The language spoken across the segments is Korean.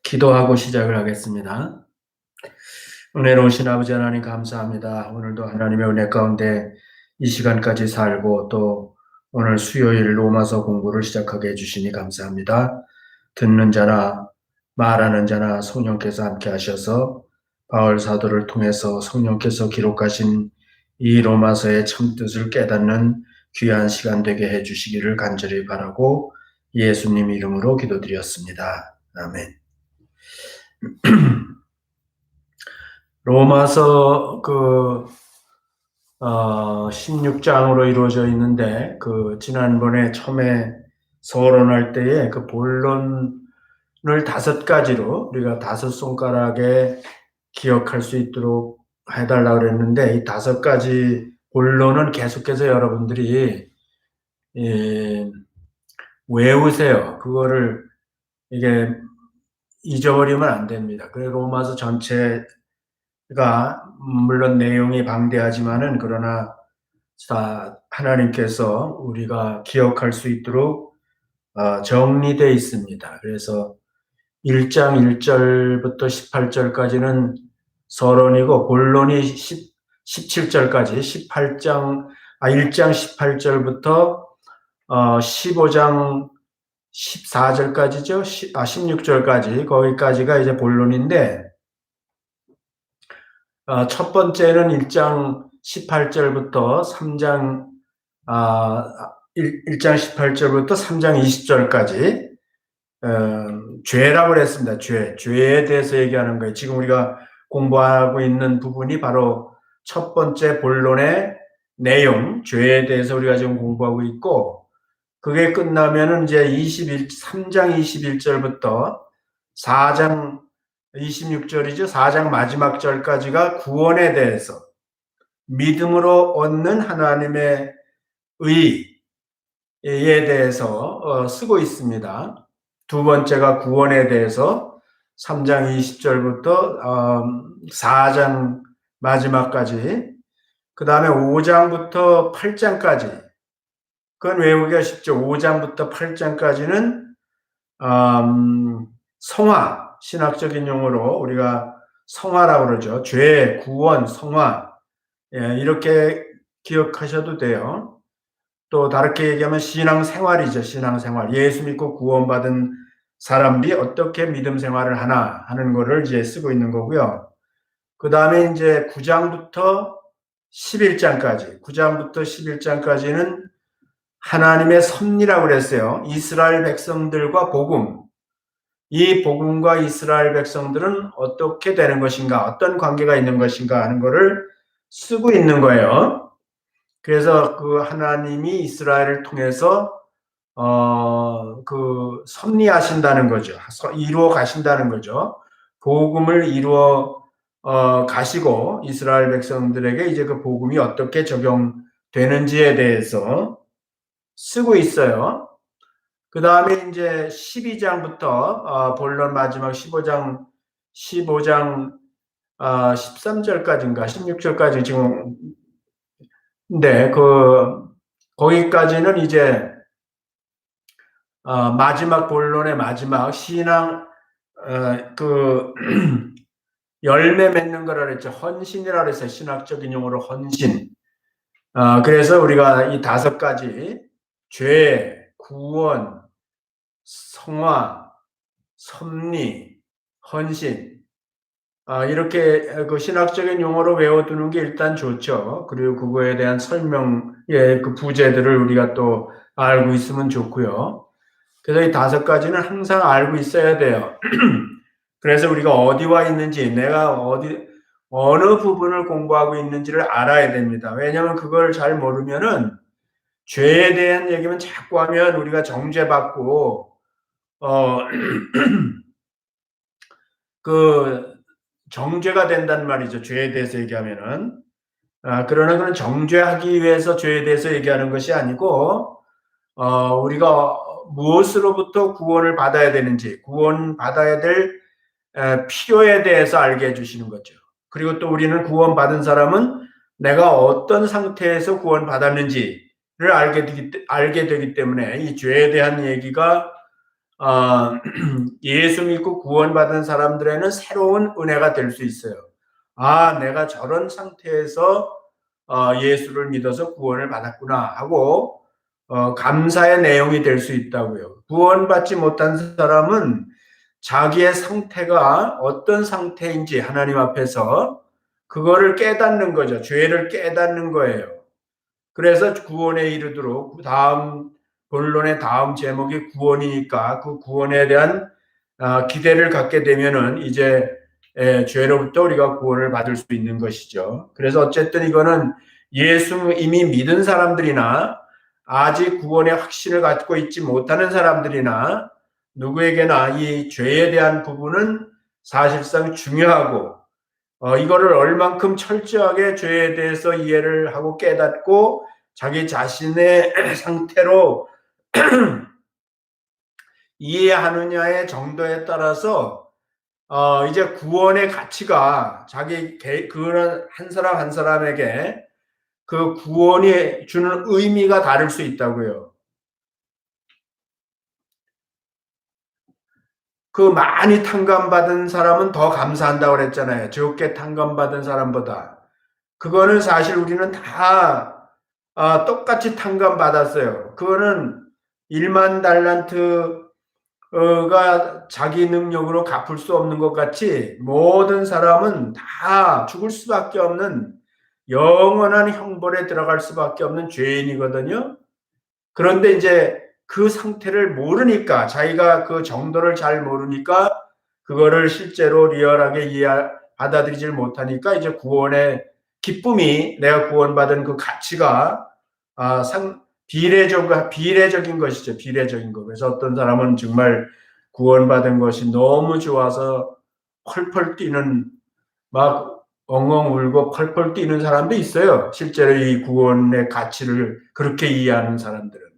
기도하고 시작을 하겠습니다. 은혜로우신 아버지 하나님 감사합니다. 오늘도 하나님의 은혜 가운데 이 시간까지 살고 또 오늘 수요일 로마서 공부를 시작하게 해주시니 감사합니다. 듣는 자나 말하는 자나 성령께서 함께 하셔서 바울 사도를 통해서 성령께서 기록하신 이 로마서의 참뜻을 깨닫는 귀한 시간 되게 해주시기를 간절히 바라고 예수님 이름으로 기도드렸습니다. 아멘. 로마서 16장으로 이루어져 있는데 지난번에 처음에 서론할 때에 그 본론을 5가지로 우리가 5손가락에 기억할 수 있도록 해달라고 그랬는데 이 5가지 본론은 계속해서 여러분들이 외우세요. 그거를 이게 잊어버리면 안 됩니다. 그래서 로마서 전체 물론 내용이 방대하지만은 그러나 하나님께서 우리가 기억할 수 있도록 정리되어 있습니다. 그래서 1장 1절부터 18절까지는 서론이고 본론이 17절까지 1장 18절부터 15장 14절까지죠. 16절까지 거기까지가 이제 본론인데 첫 번째는 1장 18절부터 3장 1장 18절부터 3장 20절까지 죄라고 그랬습니다. 죄에 대해서 얘기하는 거예요. 지금 우리가 공부하고 있는 부분이 바로 첫 번째 본론의 내용, 죄에 대해서 우리가 지금 공부하고 있고, 그게 끝나면은 이제 3장 21절부터 4장 26절이죠. 4장 마지막 절까지가 구원에 대해서 믿음으로 얻는 하나님의 의에 대해서 쓰고 있습니다. 두 번째가 구원에 대해서 3장 20절부터 4장 마지막까지, 그 다음에 5장부터 8장까지, 그건 외우기가 쉽죠. 5장부터 8장까지는 성화, 신학적인 용어로 우리가 성화라고 그러죠. 죄, 구원, 성화, 이렇게 기억하셔도 돼요. 또 다르게 얘기하면 신앙생활이죠. 신앙생활. 예수 믿고 구원받은 사람들이 어떻게 믿음 생활을 하나 하는 거를 이제 쓰고 있는 거고요. 그 다음에 이제 9장부터 11장까지는 하나님의 섭리라고 그랬어요. 이스라엘 백성들과 복음. 이 복음과 이스라엘 백성들은 어떻게 되는 것인가, 어떤 관계가 있는 것인가 하는 것을 쓰고 있는 거예요. 그래서 그 하나님이 이스라엘을 통해서 섭리하신다는 거죠. 이루어 가신다는 거죠. 복음을 이루어 가시고 이스라엘 백성들에게 이제 그 복음이 어떻게 적용되는지에 대해서 쓰고 있어요. 그 다음에 이제 12장부터 본론 마지막 15장 13절까지인가 16절까지 지금, 네, 거기까지는 이제 마지막 본론의 마지막 신앙, 열매 맺는 거라 그랬죠. 헌신이라 그랬어요. 신학적인 용어로 헌신. 그래서 우리가 이 5가지 죄, 구원, 성화, 섭리, 헌신, 이렇게 그 신학적인 용어로 외워두는 게 일단 좋죠. 그리고 그거에 대한 설명의 그 부제들을 우리가 또 알고 있으면 좋고요. 그래서 이 5가지는 항상 알고 있어야 돼요. 그래서 우리가 어디와 있는지, 내가 어느 부분을 공부하고 있는지를 알아야 됩니다. 왜냐하면 그걸 잘 모르면은 죄에 대한 얘기만 자꾸 하면 우리가 정죄받고 정죄가 된단 말이죠. 죄에 대해서 얘기하면은. 그러나 그건 정죄하기 위해서 죄에 대해서 얘기하는 것이 아니고, 우리가 무엇으로부터 구원을 받아야 되는지, 구원받아야 될 필요에 대해서 알게 해주시는 거죠. 그리고 또 우리는 구원받은 사람은 내가 어떤 상태에서 구원받았는지를 알게 되기 때문에 이 죄에 대한 얘기가 예수 믿고 구원받은 사람들에는 새로운 은혜가 될 수 있어요. 아, 내가 저런 상태에서 예수를 믿어서 구원을 받았구나 하고 감사의 내용이 될 수 있다고요. 구원받지 못한 사람은 자기의 상태가 어떤 상태인지 하나님 앞에서 그거를 깨닫는 거죠. 죄를 깨닫는 거예요. 그래서 구원에 이르도록 다음 본론의 다음 제목이 구원이니까 그 구원에 대한 기대를 갖게 되면은 이제 죄로부터 우리가 구원을 받을 수 있는 것이죠. 그래서 어쨌든 이거는 예수 이미 믿은 사람들이나 아직 구원의 확신을 갖고 있지 못하는 사람들이나 누구에게나 이 죄에 대한 부분은 사실상 중요하고 이거를 얼만큼 철저하게 죄에 대해서 이해를 하고 깨닫고 자기 자신의 상태로 이해하느냐의 정도에 따라서 이제 구원의 가치가 자기 그런 한 사람 한 사람에게 그 구원이 주는 의미가 다를 수 있다고요. 그 많이 탕감받은 사람은 더 감사한다고 그랬잖아요. 적게 탕감받은 사람보다. 그거는 사실 우리는 다 똑같이 탕감받았어요. 그거는 1만 달란트가 자기 능력으로 갚을 수 없는 것 같이 모든 사람은 다 죽을 수밖에 없는 영원한 형벌에 들어갈 수밖에 없는 죄인이거든요. 그런데 이제 그 상태를 모르니까 자기가 그 정도를 잘 모르니까 그거를 실제로 리얼하게 받아들이질 못하니까 이제 구원의 기쁨이 내가 구원받은 그 가치가 비례적인 것이죠. 비례적인 거. 그래서 어떤 사람은 정말 구원받은 것이 너무 좋아서 펄펄 뛰는 막 엉엉 울고 펄펄 뛰는 사람도 있어요. 실제로 이 구원의 가치를 그렇게 이해하는 사람들은.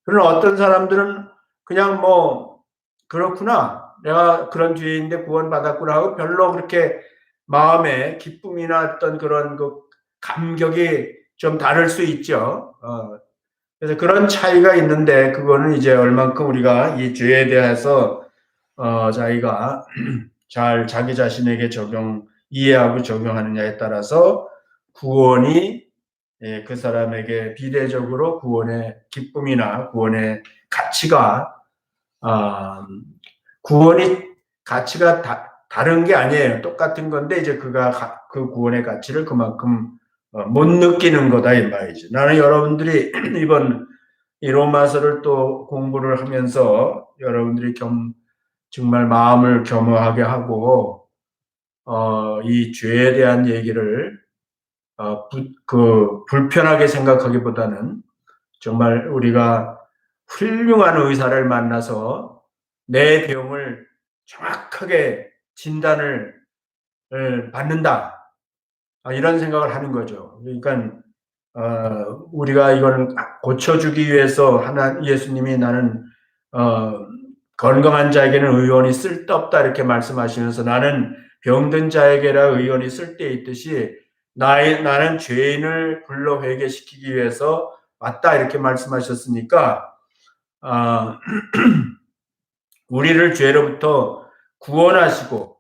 그러나 어떤 사람들은 그냥 뭐 그렇구나. 내가 그런 죄인데 구원받았구나 하고 별로 그렇게 마음에 기쁨이나 어떤 그런 그 감격이 좀 다를 수 있죠. 그래서 그런 차이가 있는데 그거는 이제 얼만큼 우리가 이 죄에 대해서 자기가 잘 자기 자신에게 이해하고 적용하느냐에 따라서 구원이 그 사람에게 비례적으로 구원의 기쁨이나 구원의 가치가 구원이 가치가 다른 게 아니에요. 똑같은 건데 이제 그 구원의 가치를 그만큼 못 느끼는 거다 이 말이죠. 나는 여러분들이 이번 이 로마서를 또 공부를 하면서 여러분들이 정말 마음을 겸허하게 하고 이 죄에 대한 얘기를 불편하게 생각하기보다는 정말 우리가 훌륭한 의사를 만나서 내 병을 정확하게 진단을 받는다. 이런 생각을 하는 거죠. 그러니까 우리가 이걸 고쳐주기 위해서 예수님이 나는 건강한 자에게는 의원이 쓸데없다 이렇게 말씀하시면서 나는 병든 자에게라 의원이 쓸데 있듯이 나는 죄인을 불러 회개시키기 위해서 왔다 이렇게 말씀하셨으니까 우리를 죄로부터 구원하시고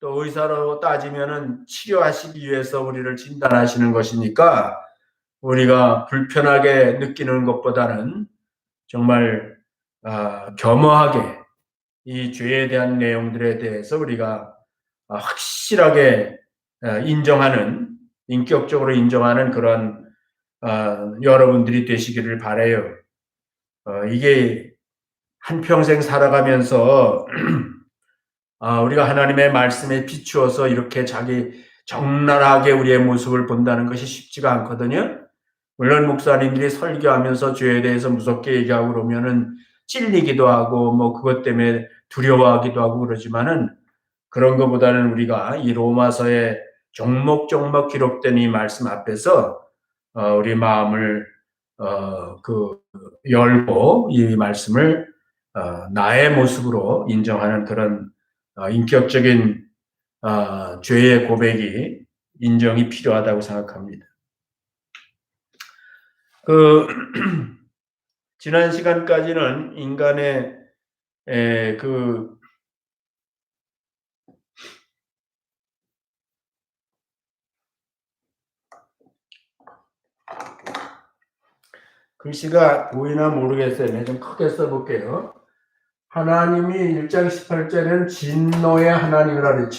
또 의사로 따지면은 치료하시기 위해서 우리를 진단하시는 것이니까 우리가 불편하게 느끼는 것보다는 정말 겸허하게 이 죄에 대한 내용들에 대해서 우리가 확실하게 인정하는 인격적으로 인정하는 그런 여러분들이 되시기를 바라요. 이게 한평생 살아가면서 우리가 하나님의 말씀에 비추어서 이렇게 적나라하게 우리의 모습을 본다는 것이 쉽지가 않거든요. 물론 목사님들이 설교하면서 죄에 대해서 무섭게 얘기하고 그러면은 찔리기도 하고 뭐 그것 때문에 두려워하기도 하고 그러지만은 그런 것보다는 우리가 이 로마서에 종목종목 기록된 이 말씀 앞에서 우리 마음을 열고 이 말씀을 나의 모습으로 인정하는 그런 인격적인 죄의 고백이 인정이 필요하다고 생각합니다. 지난 시간까지는 인간의 그 글씨가 보이나 모르겠어요. 네, 좀 크게 써볼게요. 하나님이 1장 18절에는 진노의 하나님이라 그래요.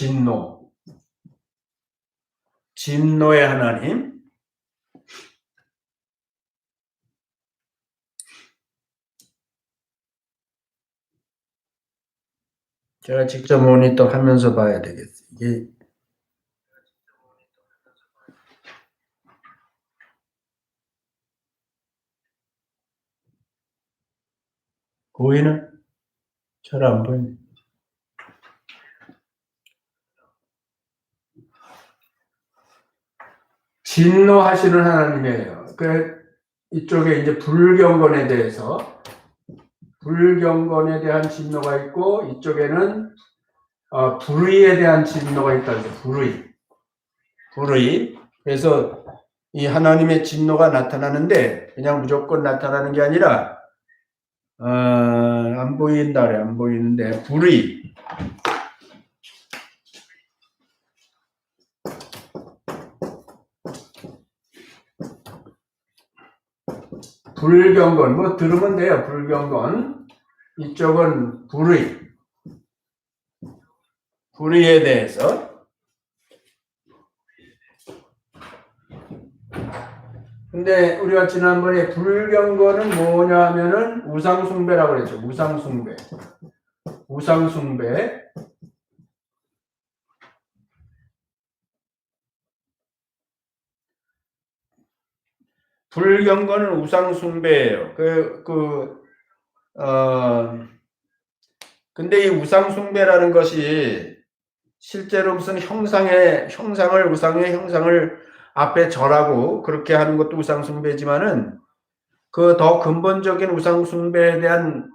진노의 하나님. 제가 직접 모니터 하면서 봐야 되겠어요. 이게 보이나? 잘 안 보이네. 진노하시는 하나님이에요. 이쪽에 이제 불경건에 대한 진노가 있고, 이쪽에는 불의에 대한 진노가 있다. 불의. 그래서 이 하나님의 진노가 나타나는데 그냥 무조건 나타나는 게 아니라 안 보인다래. 안 보이는데 불의. 불경건 뭐 들으면 돼요. 불경건. 이쪽은 불의에 대해서. 근데 우리가 지난번에 불경건은 뭐냐 하면은 우상숭배라고 그랬죠. 우상숭배. 불경건은 우상숭배예요. 근데 이 우상숭배라는 것이 실제로 무슨 우상의 형상을 앞에 절하고 그렇게 하는 것도 우상숭배지만은 그 더 근본적인 우상숭배에 대한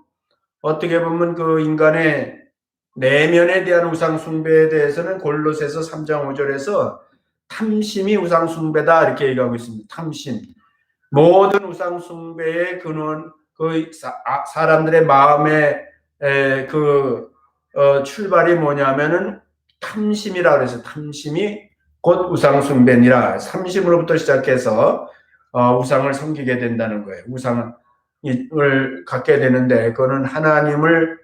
어떻게 보면 그 인간의 내면에 대한 우상숭배에 대해서는 골로새서 3장 5절에서 탐심이 우상숭배다 이렇게 얘기하고 있습니다. 탐심. 모든 우상숭배의 근원, 사람들의 마음의 출발이 뭐냐면은 탐심이라 그래서 탐심이 곧 우상숭배니라. 탐심으로부터 시작해서 우상을 섬기게 된다는 거예요. 우상을 갖게 되는데 그거는 하나님을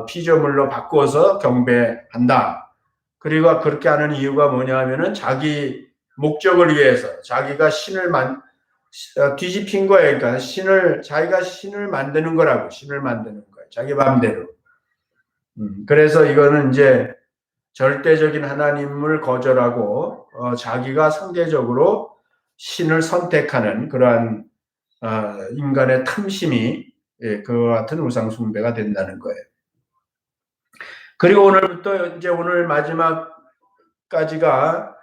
피조물로 바꾸어서 경배한다. 그리고 그렇게 하는 이유가 뭐냐면은 자기 목적을 위해서 자기가 신을 뒤집힌 거예요. 그러니까 자기가 신을 만드는 거라고. 신을 만드는 거예요. 자기 마음대로. 그래서 이거는 이제 절대적인 하나님을 거절하고 자기가 상대적으로 신을 선택하는 그러한 인간의 탐심이 그와 같은 우상숭배가 된다는 거예요. 그리고 오늘 마지막까지가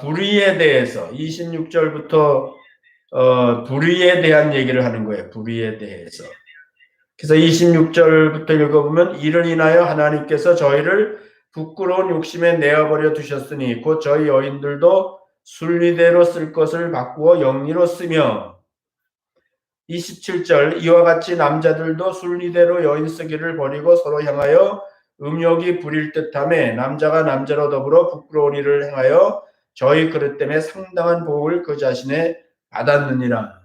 불의에 대해서 26절부터 불의에 대한 얘기를 하는 거예요. 불의에 대해서. 그래서 26절부터 읽어보면 이를 인하여 하나님께서 저희를 부끄러운 욕심에 내어버려 두셨으니 곧 저희 여인들도 순리대로 쓸 것을 바꾸어 영리로 쓰며 27절 이와 같이 남자들도 순리대로 여인 쓰기를 버리고 서로 향하여 음욕이 부릴 듯하며 남자가 남자로 더불어 부끄러운 일을 행하여 저희 그릇 때문에 상당한 복을 그 자신에 받았느니라.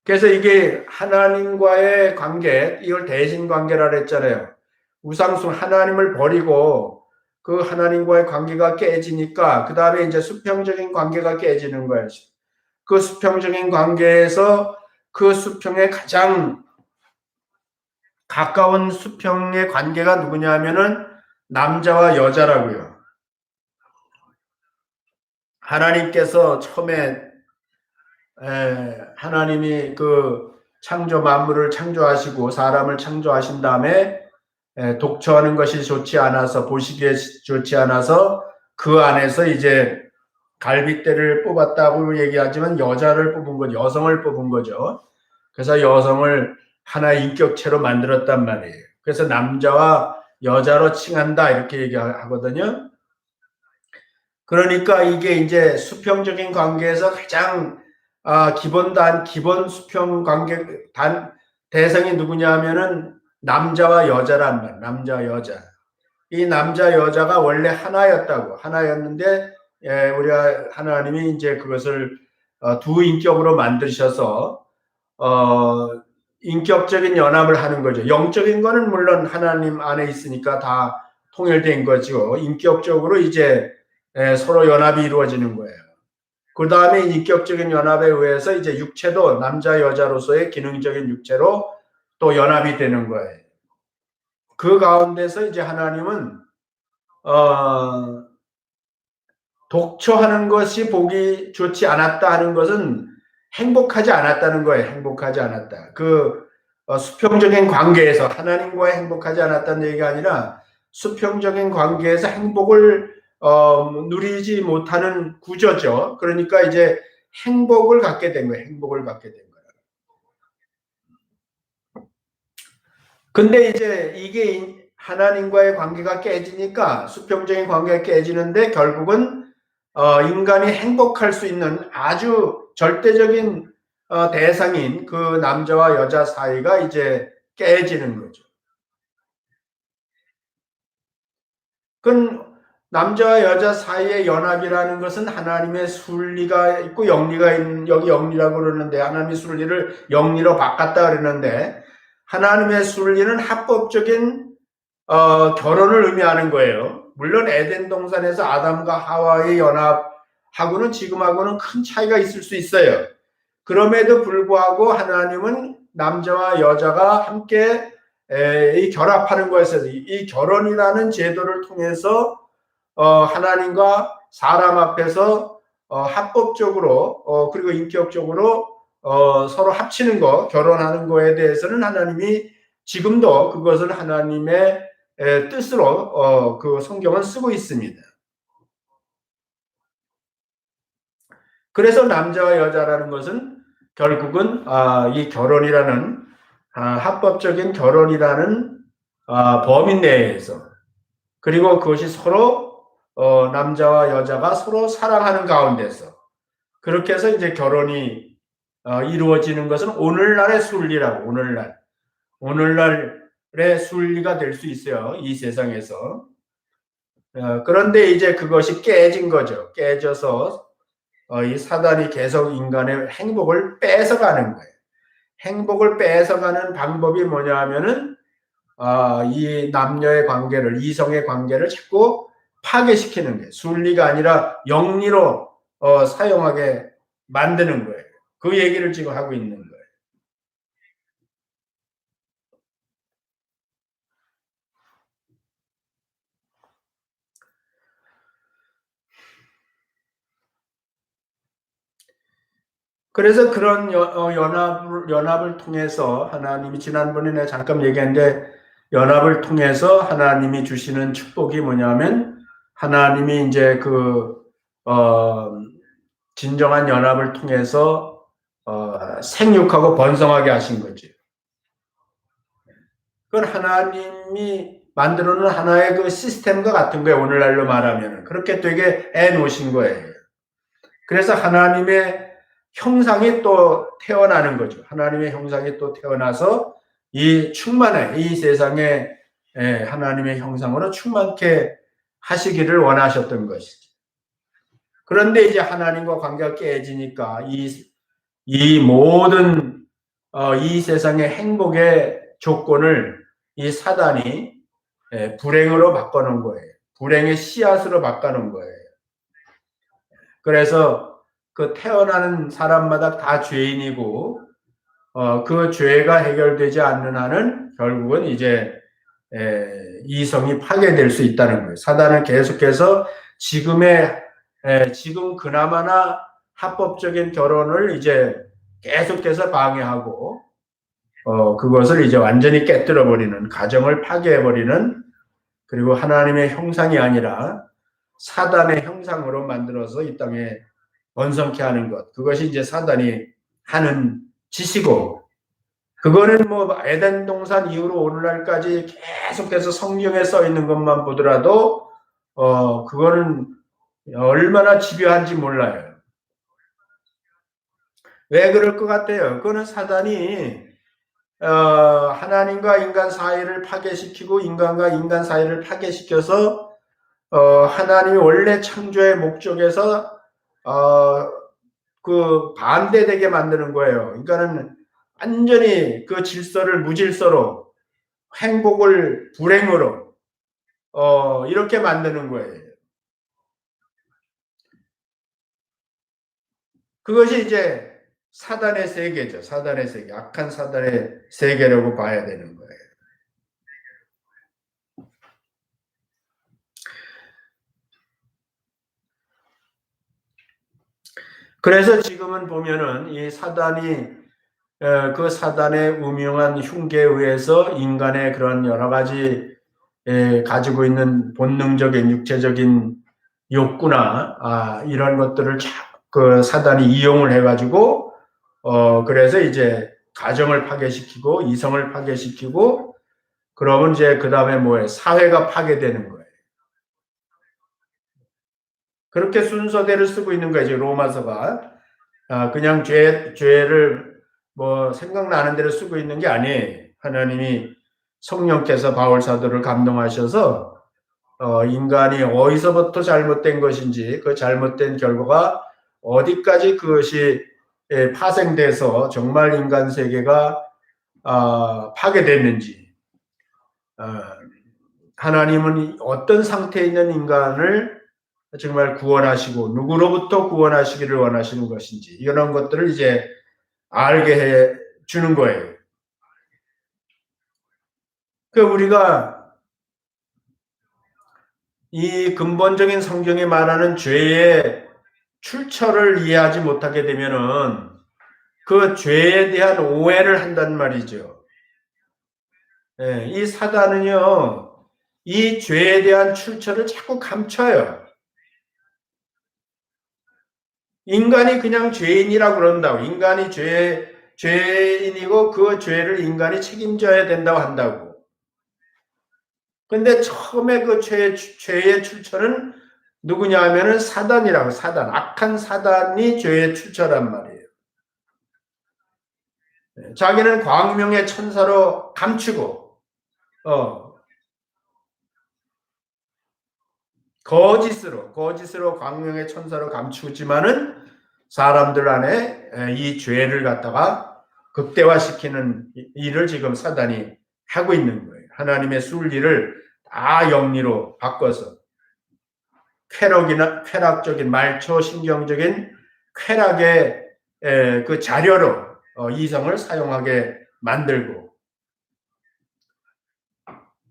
그래서 이게 하나님과의 관계, 이걸 대신관계라 그랬잖아요. 하나님을 버리고 그 하나님과의 관계가 깨지니까 그 다음에 이제 수평적인 관계가 깨지는 거예요. 그 수평적인 관계에서 그 수평에 가장 가까운 수평의 관계가 누구냐 하면은 남자와 여자라고요. 하나님께서 처음에 하나님이 그 만물을 창조하시고 사람을 창조하신 다음에 독처하는 것이 좋지 않아서 보시기에 좋지 않아서 그 안에서 이제 갈빗대를 뽑았다고 얘기하지만 여성을 뽑은 거죠. 그래서 여성을 하나의 인격체로 만들었단 말이에요. 그래서 남자와 여자로 칭한다 이렇게 얘기하거든요. 그러니까 이게 이제 수평적인 관계에서 가장 기본 수평 관계 대상이 누구냐 하면은 남자와 여자란 말, 남자 여자. 이 남자 여자가 원래 하나였다고, 하나였는데 우리가 하나님이 이제 그것을 두 인격으로 만드셔서 인격적인 연합을 하는 거죠. 영적인 거는 물론 하나님 안에 있으니까 다 통일된 거죠. 인격적으로 이제 서로 연합이 이루어지는 거예요. 그 다음에 인격적인 연합에 의해서 이제 육체도 남자 여자로서의 기능적인 육체로 또 연합이 되는 거예요. 그 가운데서 이제 하나님은 독초하는 것이 보기 좋지 않았다 하는 것은 행복하지 않았다는 거예요. 행복하지 않았다. 수평적인 관계에서 하나님과의 행복하지 않았다는 얘기가 아니라 수평적인 관계에서 행복을 누리지 못하는 구조죠. 그러니까 이제 행복을 갖게 된 거예요. 행복을 갖게 된 거예요. 근데 이제 이게 하나님과의 관계가 깨지니까 수평적인 관계가 깨지는데 결국은 인간이 행복할 수 있는 아주 절대적인 대상인 그 남자와 여자 사이가 이제 깨지는 거죠. 그 남자와 여자 사이의 연합이라는 것은 하나님의 순리가 있고 영리가 있는, 여기 영리라고 그러는데 하나님의 순리를 영리로 바꿨다 그러는데 하나님의 순리는 합법적인 결혼을 의미하는 거예요. 물론 에덴 동산에서 아담과 하와의 연합하고는 지금하고는 큰 차이가 있을 수 있어요. 그럼에도 불구하고 하나님은 남자와 여자가 함께 이 결합하는 것에서 이 결혼이라는 제도를 통해서 하나님과 사람 앞에서 합법적으로 그리고 인격적으로 서로 합치는 거, 결혼하는 거에 대해서는 하나님이 지금도 그것을 하나님의 뜻으로 그 성경은 쓰고 있습니다. 그래서 남자와 여자라는 것은 결국은 이 결혼이라는 합법적인 결혼이라는 범위 내에서 그리고 그것이 서로 남자와 여자가 서로 사랑하는 가운데서 그렇게 해서 이제 결혼이 이루어지는 것은 오늘날의 순리라고 오늘날의 순리가 될 수 있어요. 이 세상에서. 그런데 이제 그것이 깨진 거죠. 깨져서 이 사단이 계속 인간의 행복을 뺏어가는 거예요. 행복을 뺏어가는 방법이 뭐냐 하면은 이 남녀의 관계를 이성의 관계를 자꾸 파괴시키는 게 순리가 아니라 영리로 사용하게 만드는 거예요. 그 얘기를 지금 하고 있는 거예요. 그래서 그런 연합을 통해서 하나님이 지난번에 내가 잠깐 얘기했는데 연합을 통해서 하나님이 주시는 축복이 뭐냐면 하나님이 이제 진정한 연합을 통해서 생육하고 번성하게 하신 거죠. 그건 하나님이 만들어 놓은 하나의 그 시스템과 같은 거예요. 오늘날로 말하면 그렇게 되게 해 놓으신 거예요. 그래서 하나님의 형상이 또 태어나는 거죠. 하나님의 형상이 또 태어나서 이 세상에 하나님의 형상으로 충만케 하시기를 원하셨던 것이죠. 그런데 이제 하나님과 관계가 깨지니까 이 모든 이 세상의 행복의 조건을 이 사단이 불행으로 바꿔놓은 거예요. 불행의 씨앗으로 바꿔놓은 거예요. 그래서 그 태어나는 사람마다 다 죄인이고 그 죄가 해결되지 않는 한은 결국은 이제 이성이 파괴될 수 있다는 거예요. 사단은 계속해서 지금 그나마나 합법적인 결혼을 이제 계속해서 방해하고 그것을 이제 완전히 깨뜨려 버리는 가정을 파괴해 버리는 그리고 하나님의 형상이 아니라 사단의 형상으로 만들어서 이 땅에 번성케 하는 것 그것이 이제 사단이 하는 짓이고 그거는 뭐 에덴 동산 이후로 오늘날까지 계속해서 성경에 써 있는 것만 보더라도 그거는 얼마나 집요한지 몰라요. 왜 그럴 것 같아요? 그거는 사단이 하나님과 인간 사이를 파괴시키고 인간과 인간 사이를 파괴시켜서 하나님이 원래 창조의 목적에서 그 반대되게 만드는 거예요. 그러니까는 완전히 그 질서를 무질서로 행복을 불행으로 이렇게 만드는 거예요. 그것이 이제 사단의 세계죠. 사단의 세계, 악한 사단의 세계라고 봐야 되는 거예요. 그래서 지금은 보면은 이 사단이 그 사단의 음흉한 흉계에 의해서 인간의 그런 여러 가지 가지고 있는 본능적인 육체적인 욕구나 이런 것들을 그 사단이 이용을 해가지고 그래서 이제 가정을 파괴시키고 이성을 파괴시키고 그러면 이제 그 다음에 뭐예요? 사회가 파괴되는 거예요. 그렇게 순서대로 쓰고 있는 거예요. 로마서가 그냥 죄를 뭐 생각나는 대로 쓰고 있는 게 아니에요. 하나님이 성령께서 바울 사도를 감동하셔서 인간이 어디서부터 잘못된 것인지 그 잘못된 결과가 어디까지 그것이 파생돼서 정말 인간 세계가 파괴됐는지 하나님은 어떤 상태에 있는 인간을 정말 구원하시고 누구로부터 구원하시기를 원하시는 것인지 이런 것들을 이제 알게 해 주는 거예요. 그 우리가 이 근본적인 성경에 말하는 죄의 출처를 이해하지 못하게 되면은 그 죄에 대한 오해를 한단 말이죠. 예, 이 사단은요, 이 죄에 대한 출처를 자꾸 감춰요. 인간이 그냥 죄인이라고 그런다고. 인간이 죄인이고 그 죄를 인간이 책임져야 된다고 한다고. 근데 처음에 그 죄의 출처는 누구냐 하면은 사단이라고, 사단. 악한 사단이 죄의 출처란 말이에요. 자기는 광명의 천사로 감추고, 거짓으로 광명의 천사로 감추지만은 사람들 안에 이 죄를 갖다가 극대화시키는 일을 지금 사단이 하고 있는 거예요. 하나님의 순리를 다 영리로 바꿔서 쾌락적인 말초 신경적인 쾌락의 그 자료로 이성을 사용하게 만들고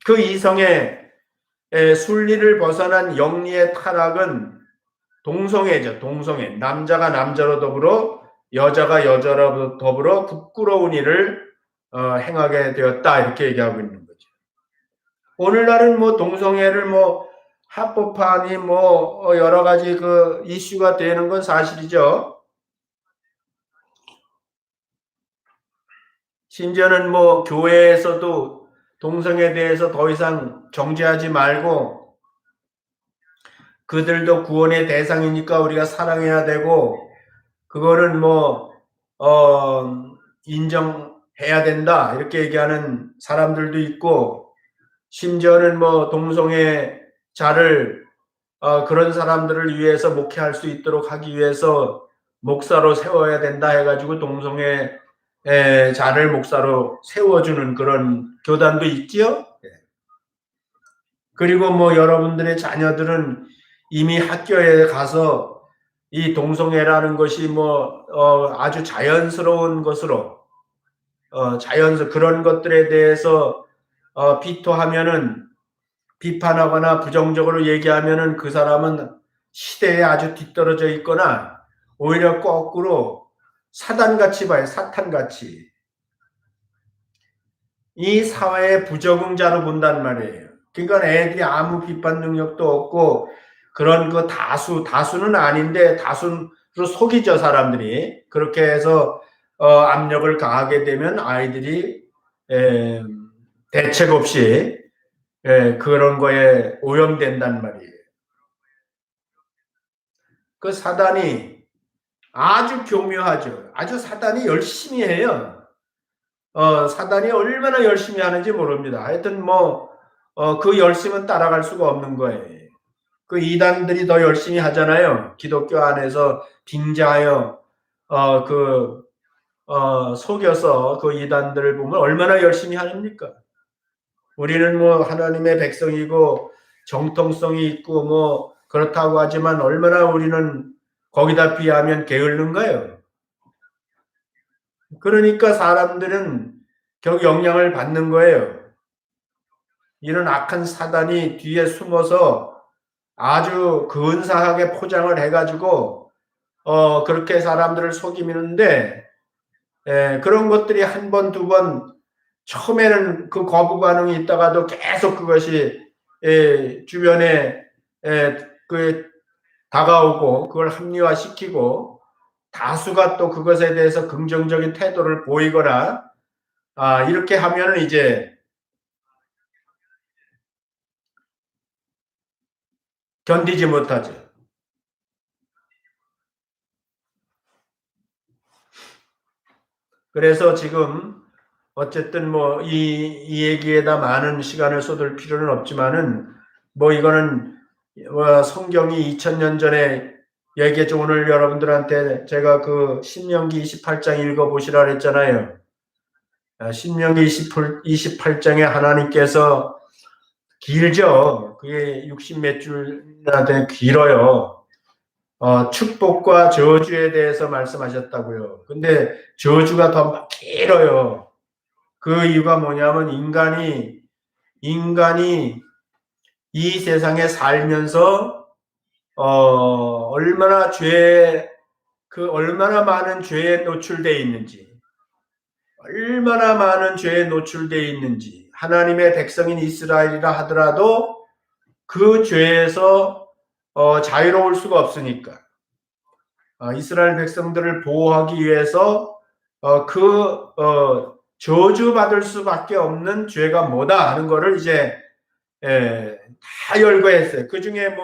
그 이성의 순리를 벗어난 영리의 타락은 동성애죠. 동성애. 남자가 남자로 더불어 여자가 여자로 더불어 부끄러운 일을 행하게 되었다 이렇게 얘기하고 있는 거죠. 오늘날은 뭐 동성애를 뭐 합법화니 뭐 여러 가지 그 이슈가 되는 건 사실이죠. 심지어는 뭐 교회에서도 동성애에 대해서 더 이상 정죄하지 말고 그들도 구원의 대상이니까 우리가 사랑해야 되고 그거는 뭐 인정해야 된다 이렇게 얘기하는 사람들도 있고 심지어는 뭐 동성애자를 그런 사람들을 위해서 목회할 수 있도록 하기 위해서 목사로 세워야 된다 해가지고 동성애자를 목사로 세워주는 그런 교단도 있지요. 그리고 뭐 여러분들의 자녀들은 이미 학교에 가서 이 동성애라는 것이 뭐 아주 자연스러운 것으로 그런 것들에 대해서 비토하면은 비판하거나 부정적으로 얘기하면은 그 사람은 시대에 아주 뒤떨어져 있거나 오히려 거꾸로 사단같이 봐요. 사탄같이. 이 사회의 부적응자로 본단 말이에요. 그러니까 애들이 아무 비판 능력도 없고 그런 그 다수는 아닌데 다수로 속이죠 사람들이. 그렇게 해서 압력을 가하게 되면 아이들이 대책 없이 그런 거에 오염된단 말이에요. 그 사단이 아주 교묘하죠. 아주 사단이 열심히 해요. 사단이 얼마나 열심히 하는지 모릅니다. 하여튼 그 열심은 따라갈 수가 없는 거예요. 그 이단들이 더 열심히 하잖아요. 기독교 안에서 빙자하여 속여서 그 이단들을 보면 얼마나 열심히 하십니까? 우리는 하나님의 백성이고 정통성이 있고 그렇다고 하지만 얼마나 우리는 거기다 비하면 게을른가요? 그러니까 사람들은 결국 영향을 받는 거예요. 이런 악한 사단이 뒤에 숨어서 아주 근사하게 포장을 해가지고 그렇게 사람들을 속이는데 그런 것들이 한 번, 두 번 처음에는 그 거부 반응이 있다가도 계속 그것이 주변에 다가오고 그걸 합리화시키고 다수가 또 그것에 대해서 긍정적인 태도를 보이거나 이렇게 하면 이제 견디지 못하죠. 그래서 지금 어쨌든 이 얘기에다 많은 시간을 쏟을 필요는 없지만은 이거는 성경이 2000년 전에 얘기했죠. 오늘 여러분들한테 제가 그 신명기 28장 읽어보시라 그랬잖아요. 신명기 28장에 하나님께서 길죠. 그게 60 몇 줄이나 되는 길어요. 축복과 저주에 대해서 말씀하셨다고요. 근데 저주가 더 길어요. 그 이유가 뭐냐면 인간이 이 세상에 살면서 얼마나 얼마나 많은 죄에 노출되어 있는지, 얼마나 많은 죄에 노출되어 있는지, 하나님의 백성인 이스라엘이라 하더라도 그 죄에서 자유로울 수가 없으니까 이스라엘 백성들을 보호하기 위해서 저주받을 수밖에 없는 죄가 뭐다 하는 거를 이제 다 열거했어요. 그 중에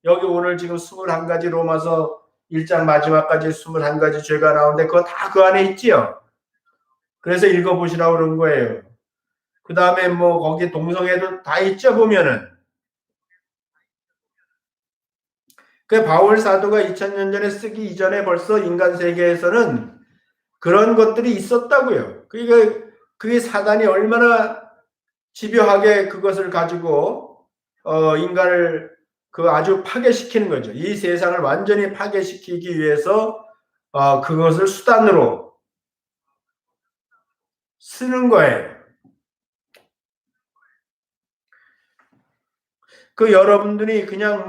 여기 오늘 지금 21가지 로마서 1장 마지막까지 21가지 죄가 나오는데 그거 다 그 안에 있지요. 그래서 읽어보시라고 그런 거예요. 그 다음에 거기 동성애도 다 있죠, 보면은. 그 바울 사도가 2000년 전에 쓰기 이전에 벌써 인간 세계에서는 그런 것들이 있었다고요. 그러니까 그게 사단이 얼마나 집요하게 그것을 가지고 인간을 아주 파괴시키는 거죠. 이 세상을 완전히 파괴시키기 위해서 그것을 수단으로 쓰는 거예요. 그 여러분들이 그냥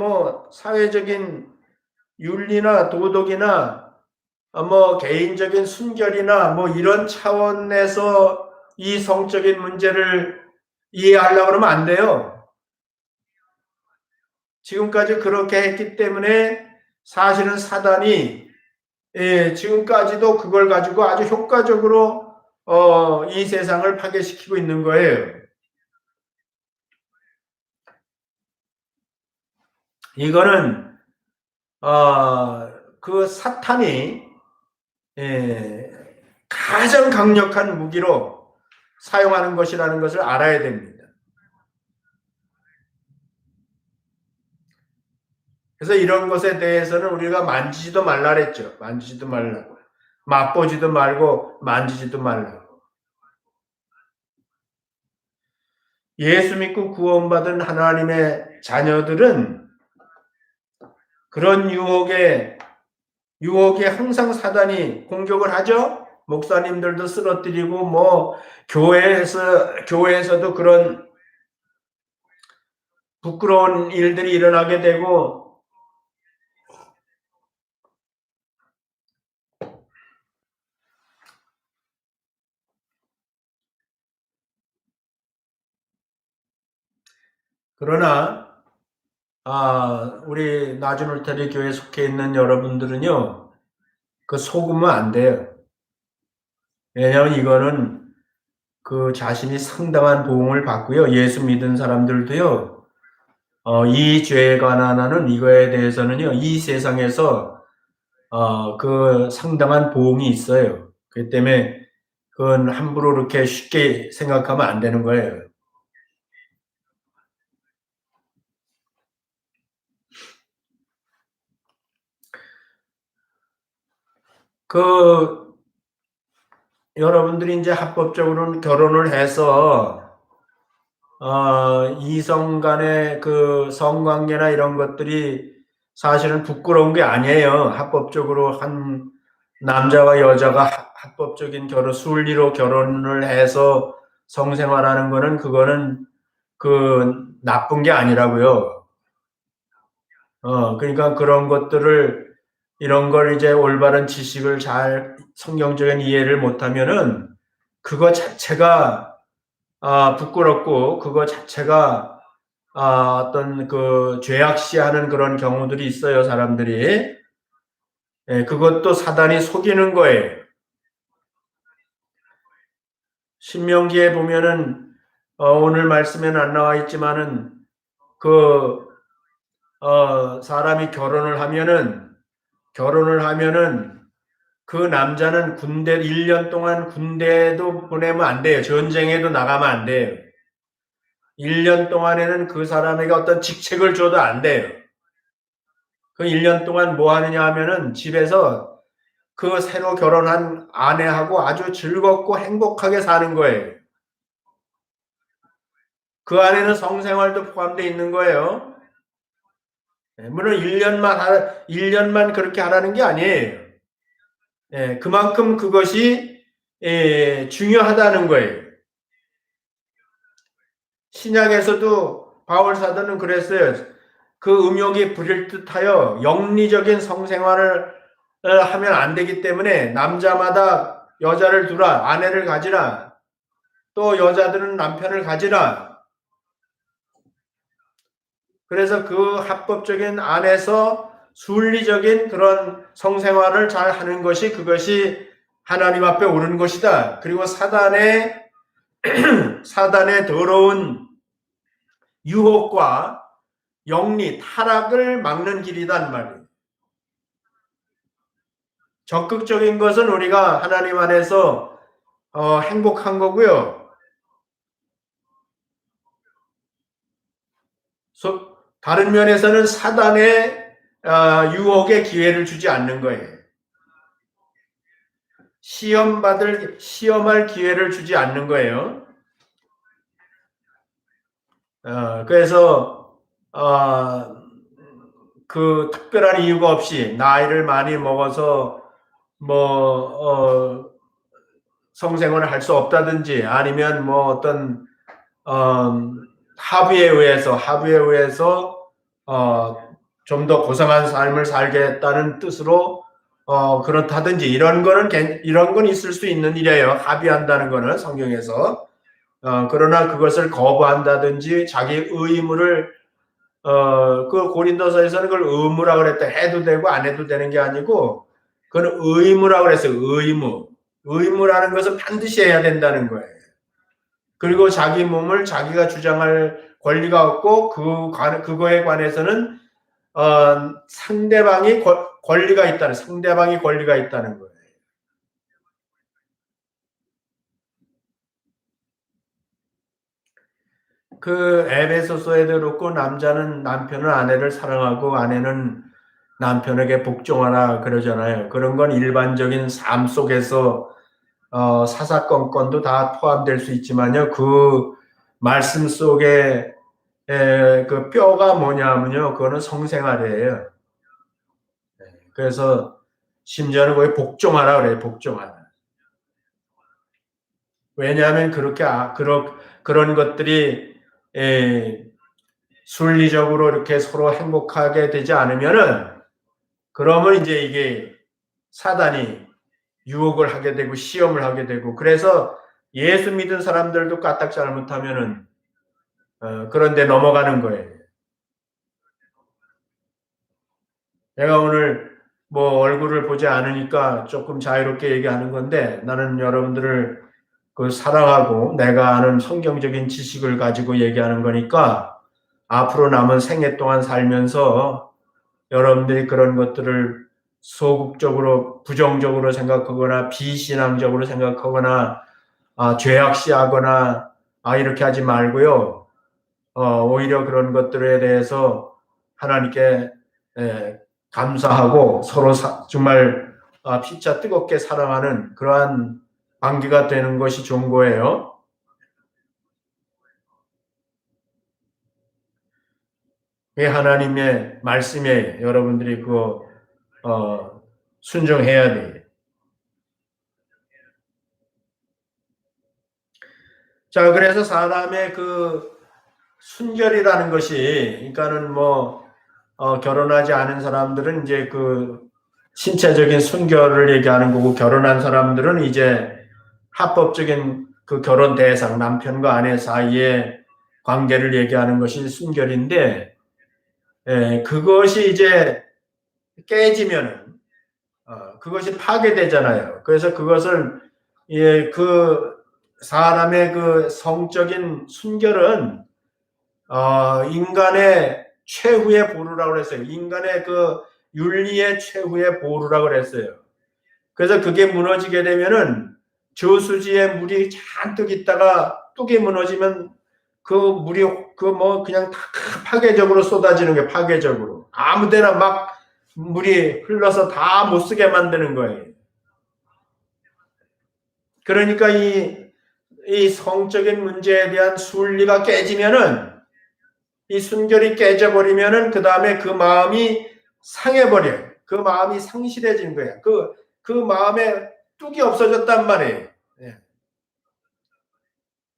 사회적인 윤리나 도덕이나 개인적인 순결이나 이런 차원에서 이 성적인 문제를 이해하려고 그러면 안 돼요. 지금까지 그렇게 했기 때문에 사실은 사단이 지금까지도 그걸 가지고 아주 효과적으로 이 세상을 파괴시키고 있는 거예요. 이거는 그 사탄이 가장 강력한 무기로 사용하는 것이라는 것을 알아야 됩니다. 그래서 이런 것에 대해서는 우리가 만지지도 말라 그랬죠. 만지지도 말라고. 맛보지도 말고 만지지도 말라고. 예수 믿고 구원받은 하나님의 자녀들은 그런 유혹에 항상 사단이 공격을 하죠. 목사님들도 쓰러뜨리고 교회에서도 그런 부끄러운 일들이 일어나게 되고 그러나 우리 나주놀타리 교회에 속해 있는 여러분들은요. 그 속으면 안 돼요. 왜냐하면 이거는 그 자신이 상당한 보응을 받고요. 예수 믿은 사람들도요. 이 죄에 관한 이거에 대해서는요. 이 세상에서 그 상당한 보응이 있어요. 그 때문에 그건 함부로 이렇게 쉽게 생각하면 안 되는 거예요. 그 여러분들이 이제 합법적으로 결혼을 해서 이성 간의 그 성관계나 이런 것들이 사실은 부끄러운 게 아니에요. 합법적으로 한 남자와 여자가 합법적인 순리로 결혼을 해서 성생활하는 거는 그거는 그 나쁜 게 아니라고요. 그러니까 그런 것들을 이런 걸 이제 올바른 지식을 잘 성경적인 이해를 못하면은 그거 자체가 부끄럽고 그거 자체가 어떤 그 죄악시하는 그런 경우들이 있어요, 사람들이. 예, 그것도 사단이 속이는 거예요. 신명기에 보면은 오늘 말씀에는 안 나와 있지만은 그 사람이 결혼을 하면은 그 남자는 1년 동안 군대도 보내면 안 돼요. 전쟁에도 나가면 안 돼요. 1년 동안에는 그 사람에게 어떤 직책을 줘도 안 돼요. 그 1년 동안 뭐 하느냐 하면은 집에서 그 새로 결혼한 아내하고 아주 즐겁고 행복하게 사는 거예요. 그 안에는 성생활도 포함되어 있는 거예요. 물론 1년만 그렇게 하라는 게 아니에요. 그만큼 그것이 중요하다는 거예요. 신약에서도 바울 사도는 그랬어요. 그 음욕이 부릴 듯하여 영리적인 성생활을 하면 안 되기 때문에 남자마다 여자를 두라, 아내를 가지라, 또 여자들은 남편을 가지라. 그래서 그 합법적인 안에서 순리적인 그런 성생활을 잘 하는 것이 그것이 하나님 앞에 옳은 것이다. 그리고 사단의 더러운 유혹과 영리, 타락을 막는 길이단 말이에요. 적극적인 것은 우리가 하나님 안에서 행복한 거고요. 다른 면에서는 사단의 유혹에 기회를 주지 않는 거예요. 시험할 기회를 주지 않는 거예요. 그래서 그 특별한 이유가 없이 나이를 많이 먹어서 뭐 성생활을 할 수 없다든지 아니면 뭐 어떤 합의에 의해서 좀 더 고상한 삶을 살겠다는 뜻으로 그렇다든지 이런 건 있을 수 있는 일이에요. 합의한다는 거는 성경에서. 그러나 그것을 거부한다든지 자기 의무를 그 고린도서에서는 그걸 의무라고 그랬다. 해도 되고 안 해도 되는 게 아니고 그건 의무라고 그랬어요. 의무라는 것은 반드시 해야 된다는 거예요. 그리고 자기 몸을 자기가 주장할 권리가 없고 그거에 관해서는 상대방이 권리가 있다는 거예요. 그 에베소서에도 그렇고 남자는 남편은 아내를 사랑하고 아내는 남편에게 복종하라 그러잖아요. 그런 건 일반적인 삶 속에서 사사건건도 다 포함될 수 있지만요. 그 말씀 속에 그 뼈가 뭐냐면요. 그거는 성생활이에요. 그래서 심지어는 거기 복종하라 그래요. 복종하라. 왜냐하면 그런 것들이 순리적으로 이렇게 서로 행복하게 되지 않으면은 그러면 이제 이게 사단이 유혹을 하게 되고 시험을 하게 되고 그래서 예수 믿은 사람들도 까딱 잘못하면은 그런데 넘어가는 거예요. 내가 오늘 뭐 얼굴을 보지 않으니까 조금 자유롭게 얘기하는 건데 나는 여러분들을 그 사랑하고 내가 아는 성경적인 지식을 가지고 얘기하는 거니까 앞으로 남은 생애 동안 살면서 여러분들이 그런 것들을 소극적으로 부정적으로 생각하거나 비신앙적으로 생각하거나 죄악시하거나 이렇게 하지 말고요. 오히려 그런 것들에 대해서 하나님께 감사하고 서로 정말 피차 뜨겁게 사랑하는 그러한 관계가 되는 것이 좋은 거예요. 하나님의 말씀에 여러분들이 순종해야 돼요. 자, 그래서 사람의 순결이라는 것이, 그러니까는 결혼하지 않은 사람들은 이제 신체적인 순결을 얘기하는 거고, 결혼한 사람들은 이제 합법적인 결혼 대상, 남편과 아내 사이의 관계를 얘기하는 것이 순결인데, 그것이 이제 깨지면은, 그것이 파괴되잖아요. 그래서 그것을, 사람의 성적인 순결은, 인간의 최후의 보루라고 그랬어요. 인간의 윤리의 최후의 보루라고 그랬어요. 그래서 그게 무너지게 되면은 저수지에 물이 잔뜩 있다가 뚝이 무너지면 그 물이 그냥 다 파괴적으로 쏟아지는 거예요. 파괴적으로. 아무데나 막 물이 흘러서 다 못 쓰게 만드는 거예요. 그러니까 이 성적인 문제에 대한 순리가 깨지면은, 이 순결이 깨져버리면은 그 다음에 그 마음이 상해버려요. 그 마음이 상실해진 거예요. 그 마음에 뚝이 없어졌단 말이에요.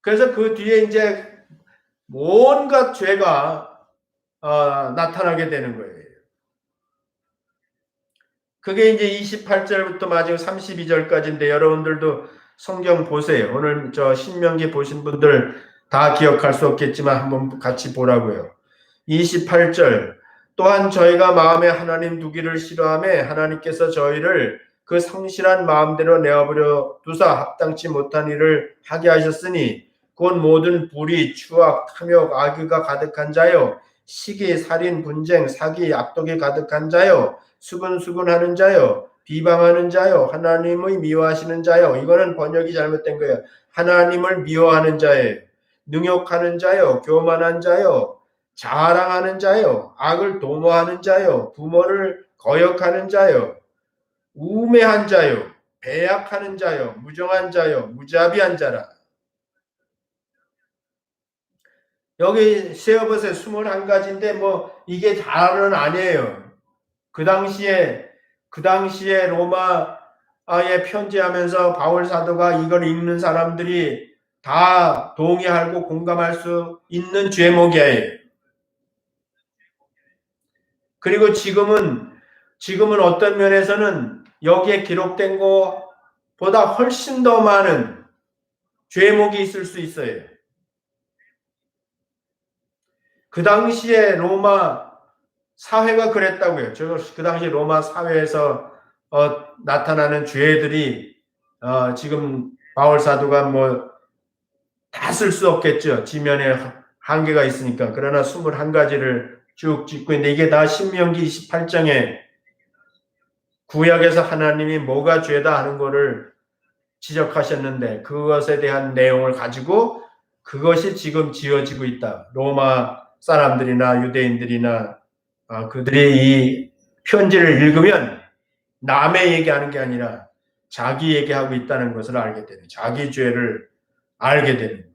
그래서 그 뒤에 이제 온갖 죄가 나타나게 되는 거예요. 그게 이제 28절부터 마지막 32절까지인데 여러분들도 성경 보세요. 오늘 신명기 보신 분들 다 기억할 수 없겠지만 한번 같이 보라고요. 28절 또한 저희가 마음에 하나님 두기를 싫어하며 하나님께서 저희를 그 성실한 마음대로 내어버려 두사 합당치 못한 일을 하게 하셨으니 곧 모든 불의, 추악, 탐욕, 악의가 가득한 자요 시기, 살인, 분쟁, 사기, 악독이 가득한 자요 수근수근하는 자요 비방하는 자요 하나님의 미워하시는 자요. 이거는 번역이 잘못된 거예요. 하나님을 미워하는 자예요. 능욕하는 자요 교만한 자요 자랑하는 자요 악을 도모하는 자요 부모를 거역하는 자요 우매한 자요 배약하는 자요 무정한 자요 무자비한 자라. 여기 세어보세요. 21가지인데 이게 다는 아니에요. 그 당시에 로마에 편지하면서 바울 사도가 이걸 읽는 사람들이 다 동의하고 공감할 수 있는 죄목이에요. 그리고 지금은 어떤 면에서는 여기에 기록된 것보다 훨씬 더 많은 죄목이 있을 수 있어요. 그 당시에 로마 사회가 그랬다고요. 그 당시 로마 사회에서 나타나는 죄들이 지금 바울 사도가 다 쓸 수 없겠죠. 지면에 한계가 있으니까. 그러나 21가지를 쭉 짚고 있는데 이게 다 신명기 28장에 구약에서 하나님이 뭐가 죄다 하는 것을 지적하셨는데 그것에 대한 내용을 가지고 그것이 지금 지어지고 있다. 로마 사람들이나 유대인들이나 그들이 이 편지를 읽으면 남의 얘기하는 게 아니라 자기 얘기하고 있다는 것을 알게 되는, 자기 죄를 알게 되는 거예요.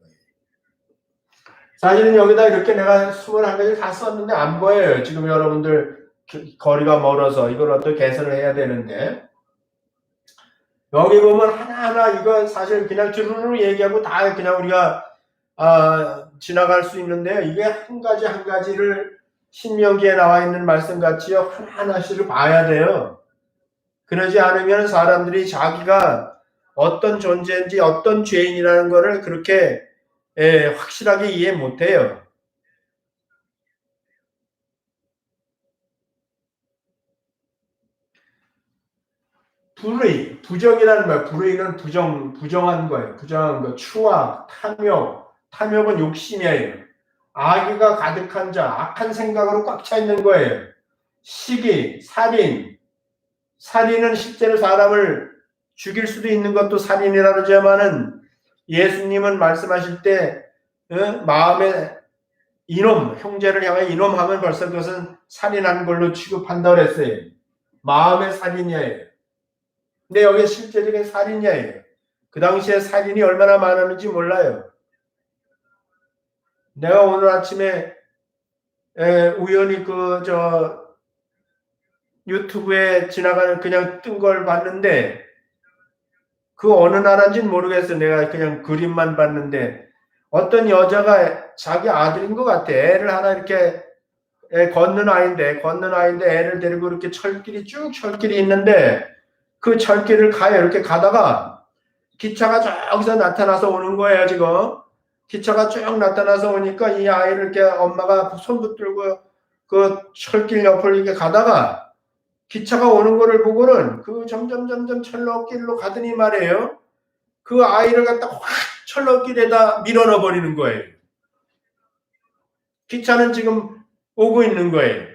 사실은 여기다 이렇게 내가 21가지를 다 썼는데 안 보여요. 지금 여러분들 거리가 멀어서 이걸 어떻게 개선을 해야 되는데 여기 보면 하나하나 이거 사실 그냥 주르르 얘기하고 다 그냥 우리가 지나갈 수 있는데요. 이게 한 가지 한 가지를 신명기에 나와 있는 말씀 같이요. 하나하나씩을 봐야 돼요. 그러지 않으면 사람들이 자기가 어떤 존재인지 어떤 죄인이라는 것을 그렇게 확실하게 이해 못해요. 부정이라는 말, 불의는 부정한 거예요. 부정한 거, 추악, 탐욕은 욕심이에요. 악의가 가득한 자, 악한 생각으로 꽉 차 있는 거예요. 시기, 살인은 실제로 사람을 죽일 수도 있는 것도 살인이라 그러지만은 예수님은 말씀하실 때 마음에 이놈, 형제를 향해 이놈 하면 벌써 그것은 살인한 걸로 취급한다고 했어요. 마음의 살인이에요. 근데 여기 실제적인 살인이에요. 그 당시에 살인이 얼마나 많았는지 몰라요. 내가 오늘 아침에 우연히 유튜브에 지나가는 그냥 뜬 걸 봤는데 그 어느 나라인지는 모르겠어. 내가 그냥 그림만 봤는데 어떤 여자가 자기 아들인 것 같아. 애를 하나 이렇게 걷는 아이인데 애를 데리고 이렇게 철길이 있는데 그 철길을 가요. 이렇게 가다가 기차가 저기서 나타나서 오는 거예요, 지금. 기차가 쭉 나타나서 오니까 이 아이를 이렇게 엄마가 손 붙들고 그 철길 옆을 이렇게 가다가 기차가 오는 거를 보고는 그 점점 철로길로 가더니 말이에요. 그 아이를 갖다 확 철로길에다 밀어넣어 버리는 거예요. 기차는 지금 오고 있는 거예요.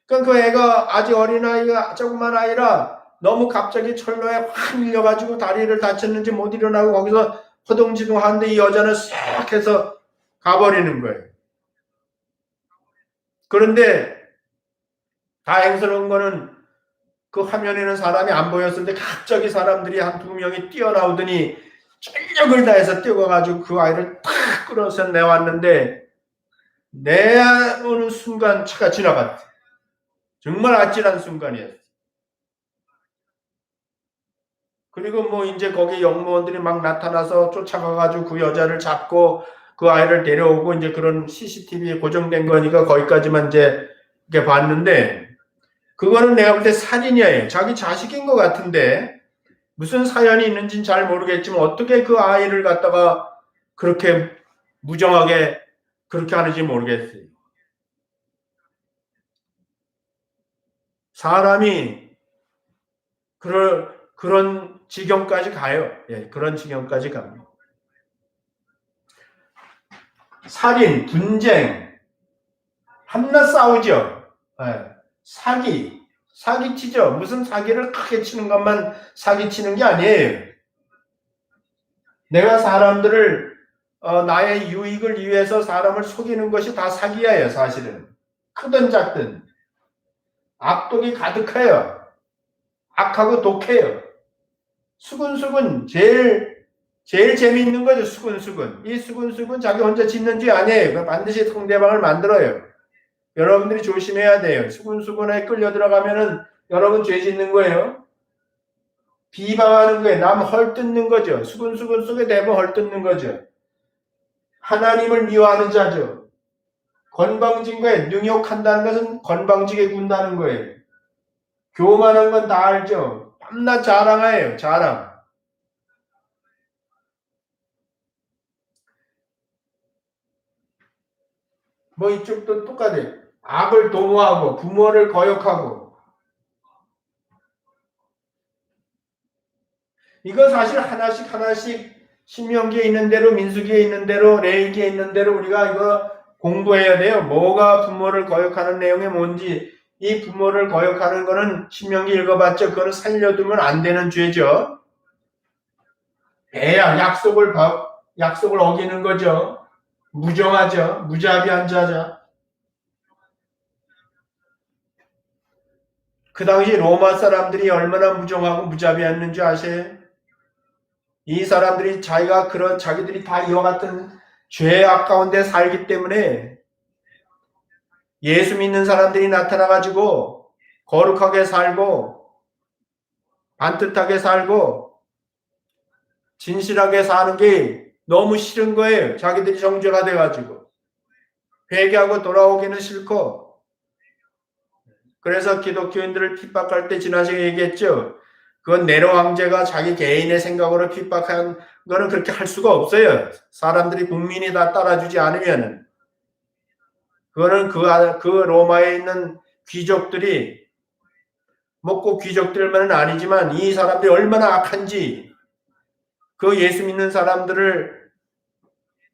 그러니까 그 애가 아직 어린아이가 조그만 아이라 너무 갑자기 철로에 확 밀려가지고 다리를 다쳤는지 못 일어나고 거기서 허둥지둥 하는데 이 여자는 싹 해서 가버리는 거예요. 그런데 다행스러운 거는 그 화면에는 사람이 안 보였는데 갑자기 사람들이 한 두 명이 뛰어나오더니 전력을 다해서 뛰어가가지고 그 아이를 탁 끌어서 내왔는데 내오는 순간 차가 지나갔대. 정말 아찔한 순간이었어. 그리고 뭐 이제 거기 영무원들이 막 나타나서 쫓아가가지고 그 여자를 잡고 그 아이를 데려오고 이제 그런 CCTV에 고정된 거니까 거기까지만 이제 이렇게 봤는데 그거는 내가 볼 때 살인이에요. 자기 자식인 것 같은데 무슨 사연이 있는지는 잘 모르겠지만 어떻게 그 아이를 갖다가 그렇게 무정하게 그렇게 하는지 모르겠어요. 사람이 그런 지경까지 가요. 예, 그런 지경까지 갑니다. 살인, 분쟁, 한낱 싸우죠. 예, 사기치죠. 무슨 사기를 크게 치는 것만 사기치는 게 아니에요. 내가 사람들을 나의 유익을 위해서 사람을 속이는 것이 다 사기예요, 사실은. 크든 작든. 악독이 가득해요. 악하고 독해요. 수근수근 제일 재미있는 거죠. 수근수근. 이 수근수근 자기 혼자 짓는 죄 아니에요. 반드시 상대방을 만들어요. 여러분들이 조심해야 돼요. 수근수근에 끌려 들어가면은 여러분 죄 짓는 거예요. 비방하는 거예요. 남 헐뜯는 거죠. 수근수근 속에 대부분 헐뜯는 거죠. 하나님을 미워하는 자죠. 건방진거에 능욕한다는 것은 건방지게 군다는 거예요. 교만한 건 다 알죠. 밤낮 자랑해요. 자랑. 뭐 이쪽도 똑같아요. 악을 도모하고 부모를 거역하고 이거 사실 하나씩 신명기에 있는 대로 민수기에 있는 대로 레위기에 있는 대로 우리가 이거 공부해야 돼요. 뭐가 부모를 거역하는 내용이 뭔지 이 부모를 거역하는 거는 신명기 읽어봤죠. 그거는 살려두면 안 되는 죄죠. 애야 약속을 어기는 거죠. 무정하죠. 무자비한 자죠. 그 당시 로마 사람들이 얼마나 무정하고 무자비했는지 아세요? 이 사람들이 자기들이 다 이와 같은 죄악 가운데 살기 때문에 예수 믿는 사람들이 나타나가지고 거룩하게 살고 반듯하게 살고 진실하게 사는 게 너무 싫은 거예요. 자기들이 정죄가 돼가지고 회개하고 돌아오기는 싫고 그래서 기독교인들을 핍박할 때 지난 시간에 얘기했죠. 그건 네로 황제가 자기 개인의 생각으로 핍박한 거는 그렇게 할 수가 없어요. 사람들이 국민이 다 따라주지 않으면은 그거는 그 로마에 있는 귀족들이 뭐 꼭 귀족들만은 아니지만 이 사람들이 얼마나 악한지 그 예수 믿는 사람들을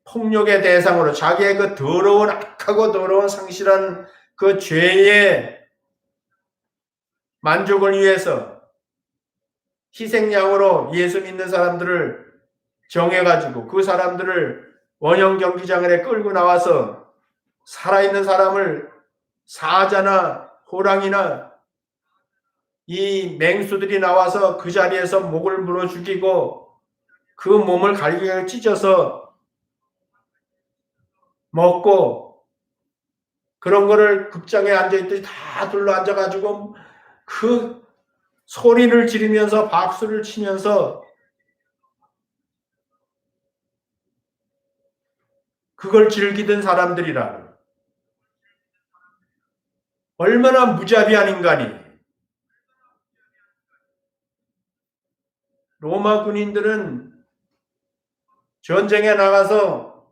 폭력의 대상으로 자기의 그 더러운 악하고 더러운 상실한 그 죄의 만족을 위해서 희생양으로 예수 믿는 사람들을 정해가지고 그 사람들을 원형 경기장에 끌고 나와서 살아있는 사람을 사자나 호랑이나 이 맹수들이 나와서 그 자리에서 목을 물어 죽이고 그 몸을 갈기게 찢어서 먹고 그런 거를 극장에 앉아있듯이 다 둘러 앉아가지고 그 소리를 지르면서 박수를 치면서 그걸 즐기던 사람들이라. 얼마나 무자비한 인간이. 로마 군인들은 전쟁에 나가서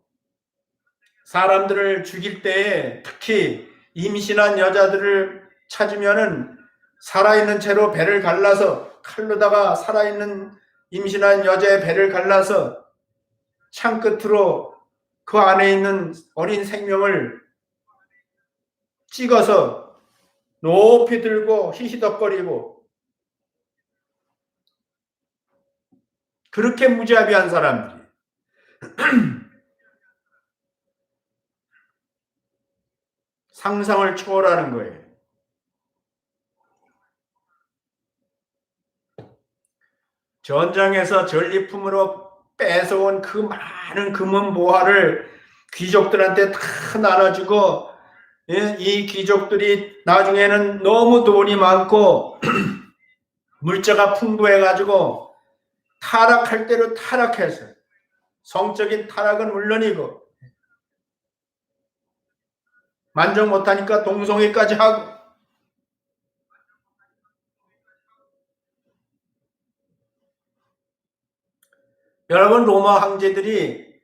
사람들을 죽일 때에 특히 임신한 여자들을 찾으면은 살아있는 채로 배를 갈라서 칼로다가 살아있는 임신한 여자의 배를 갈라서 창 끝으로 그 안에 있는 어린 생명을 찍어서 높이 들고 히히덕거리고 그렇게 무자비한 사람들이 상상을 초월하는 거예요. 전장에서 전리품으로 뺏어온 그 많은 금은 보화를 귀족들한테 다 나눠주고 이 귀족들이 나중에는 너무 돈이 많고 물자가 풍부해가지고 타락할 대로 타락해서 성적인 타락은 물론이고 만족 못하니까 동성애까지 하고 여러분 로마 황제들이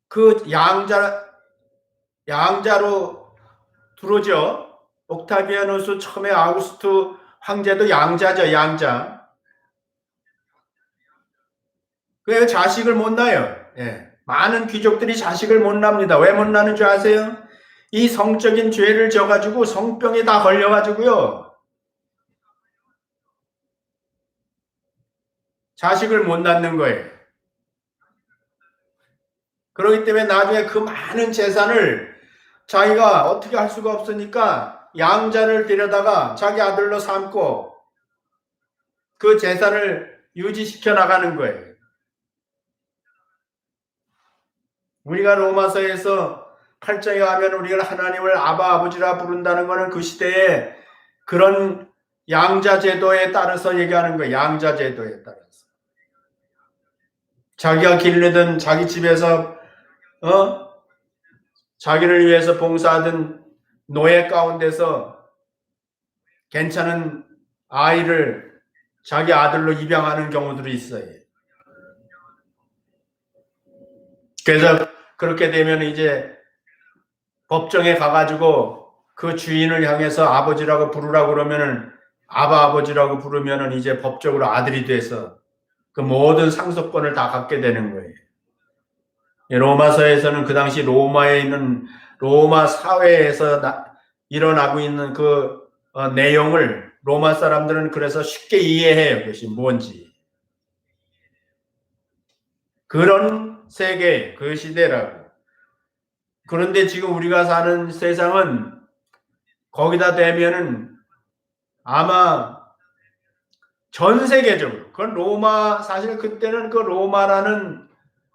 그 양자로 두르죠. 옥타비아누스 처음에 아우구스투 황제도 양자죠. 양자. 그래서 자식을 못 낳아요. 예. 많은 귀족들이 자식을 못 낳습니다. 왜 못 낳는 줄 아세요? 이 성적인 죄를 져가지고 성병에 다 걸려가지고요. 자식을 못 낳는 거예요. 그렇기 때문에 나중에 그 많은 재산을 자기가 어떻게 할 수가 없으니까 양자를 데려다가 자기 아들로 삼고 그 재산을 유지시켜 나가는 거예요. 우리가 로마서에서 8장에 가면 우리가 하나님을 아바 아버지라 부른다는 것은 그 시대에 그런 양자 제도에 따라서 얘기하는 거예요. 양자 제도에 따라서. 자기가 기르던 자기 집에서 자기를 위해서 봉사하던 노예 가운데서 괜찮은 아이를 자기 아들로 입양하는 경우들이 있어요. 그래서 그렇게 되면 이제 법정에 가가지고 그 주인을 향해서 아버지라고 부르라고 그러면은 아바 아버지라고 부르면은 이제 법적으로 아들이 돼서 그 모든 상속권을 다 갖게 되는 거예요. 로마서에서는 그 당시 로마에 있는 로마 사회에서 일어나고 있는 그 내용을 로마 사람들은 그래서 쉽게 이해해요. 그것이 뭔지. 그런 세계, 그 시대라고. 그런데 지금 우리가 사는 세상은 거기다 대면은 아마 전 세계적으로, 그건 로마, 사실 그때는 그 로마라는,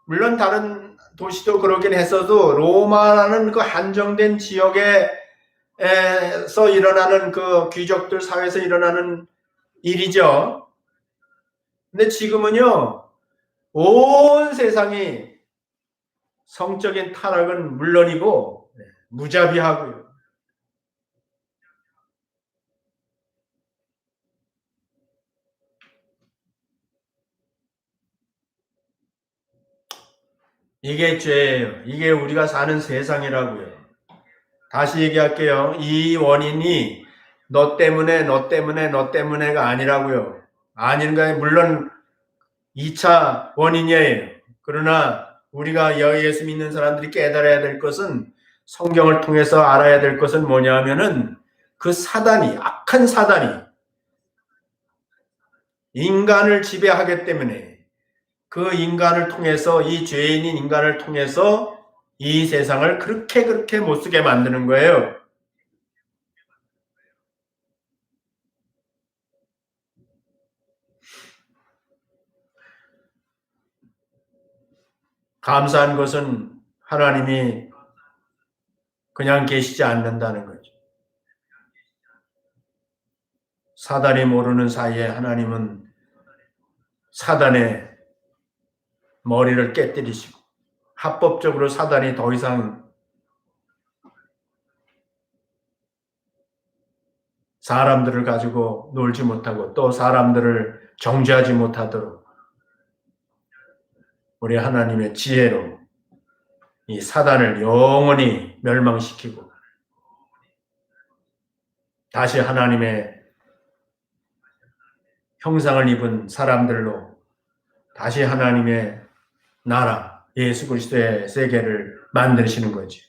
물론 다른 도시도 그러긴 했어도 로마라는 그 한정된 지역에서 일어나는 그 귀족들 사회에서 일어나는 일이죠. 근데 지금은요, 온 세상이 성적인 타락은 물론이고 무자비하고요. 이게 죄예요. 이게 우리가 사는 세상이라고요. 다시 얘기할게요. 이 원인이 너 때문에가 아니라고요. 아닌가요? 물론 2차 원인이에요. 그러나 우리가 예수 믿는 사람들이 깨달아야 될 것은 성경을 통해서 알아야 될 것은 뭐냐면은 그 사단이, 악한 사단이 인간을 지배하기 때문에 그 인간을 통해서, 이 죄인인 인간을 통해서 이 세상을 그렇게 못쓰게 만드는 거예요. 감사한 것은 하나님이 그냥 계시지 않는다는 거죠. 사단이 모르는 사이에 하나님은 사단의 머리를 깨뜨리시고 합법적으로 사단이 더 이상 사람들을 가지고 놀지 못하고 또 사람들을 정죄하지 못하도록 우리 하나님의 지혜로 이 사단을 영원히 멸망시키고 다시 하나님의 형상을 입은 사람들로 다시 하나님의 나라, 예수 그리스도의 세계를 만드시는 거지.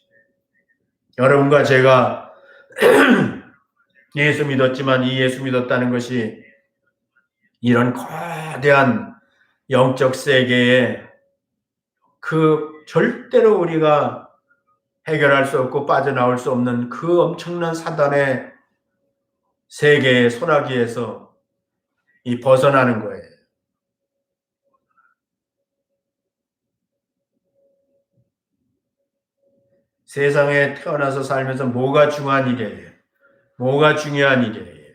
여러분과 제가 예수 믿었지만 이 예수 믿었다는 것이 이런 거대한 영적 세계에 그 절대로 우리가 해결할 수 없고 빠져나올 수 없는 그 엄청난 사단의 세계의 소나기에서 이 벗어나는 거예요. 세상에 태어나서 살면서 뭐가 중요한 일이에요? 뭐가 중요한 일이에요?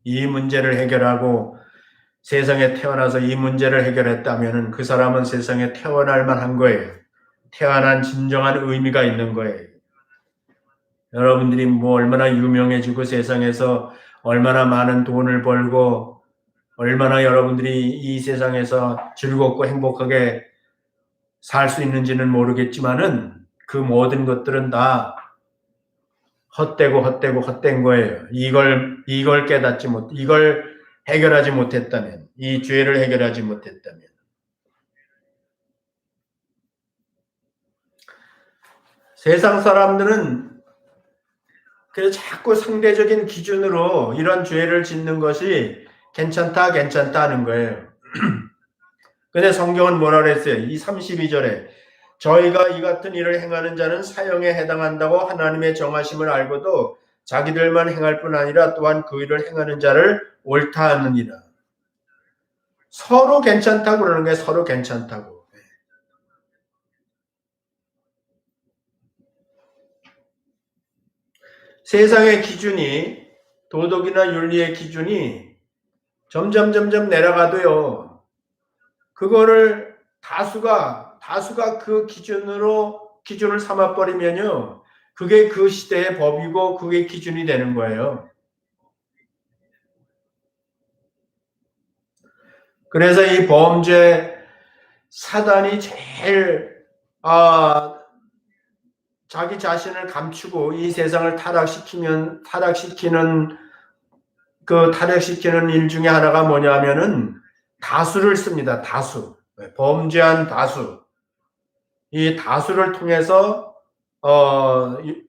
이 문제를 해결하고 세상에 태어나서 이 문제를 해결했다면 그 사람은 세상에 태어날 만한 거예요. 태어난 진정한 의미가 있는 거예요. 여러분들이 뭐 얼마나 유명해지고 세상에서 얼마나 많은 돈을 벌고 얼마나 여러분들이 이 세상에서 즐겁고 행복하게 살 수 있는지는 모르겠지만은 그 모든 것들은 다 헛된 거예요. 이걸 깨닫지 이걸 해결하지 못했다면, 이 죄를 해결하지 못했다면. 세상 사람들은 그래서 자꾸 상대적인 기준으로 이런 죄를 짓는 것이 괜찮다 하는 거예요. 근데 성경은 뭐라 그랬어요? 이 32절에 저희가 이 같은 일을 행하는 자는 사형에 해당한다고 하나님의 정하심을 알고도 자기들만 행할 뿐 아니라 또한 그 일을 행하는 자를 옳다 하느니라. 서로 괜찮다고 그러는 거예요. 서로 괜찮다고. 세상의 기준이, 도덕이나 윤리의 기준이 점점 내려가도요. 그거를 다수가 그 기준을 삼아버리면요. 그게 그 시대의 법이고 그게 기준이 되는 거예요. 그래서 이 범죄 사단이 제일 자기 자신을 감추고 이 세상을 타락시키는 일 중에 하나가 뭐냐면은 다수를 씁니다. 다수. 범죄한 다수. 이 다수를 통해서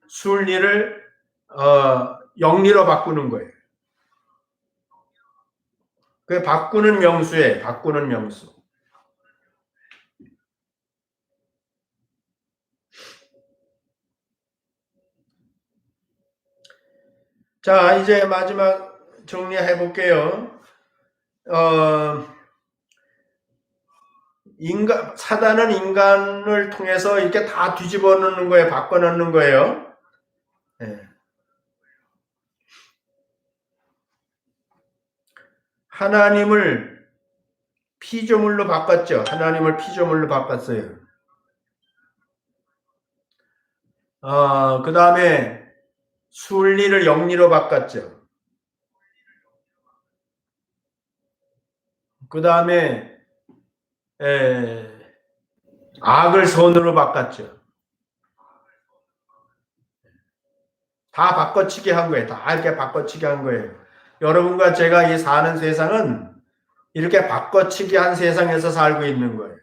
순리를 영리로 바꾸는 거예요. 그 바꾸는 명수예요. 바꾸는 명수. 자, 이제 마지막 정리해 볼게요. 사단은 인간을 통해서 이렇게 다 뒤집어 놓는 거예요. 바꿔 놓는 거예요. 네. 하나님을 피조물로 바꿨죠. 하나님을 피조물로 바꿨어요. 그 다음에 순리를 영리로 바꿨죠. 그 다음에 악을 선으로 바꿨죠. 다 바꿔치기 한 거예요. 다 이렇게 바꿔치기 한 거예요. 여러분과 제가 이 사는 세상은 이렇게 바꿔치기 한 세상에서 살고 있는 거예요.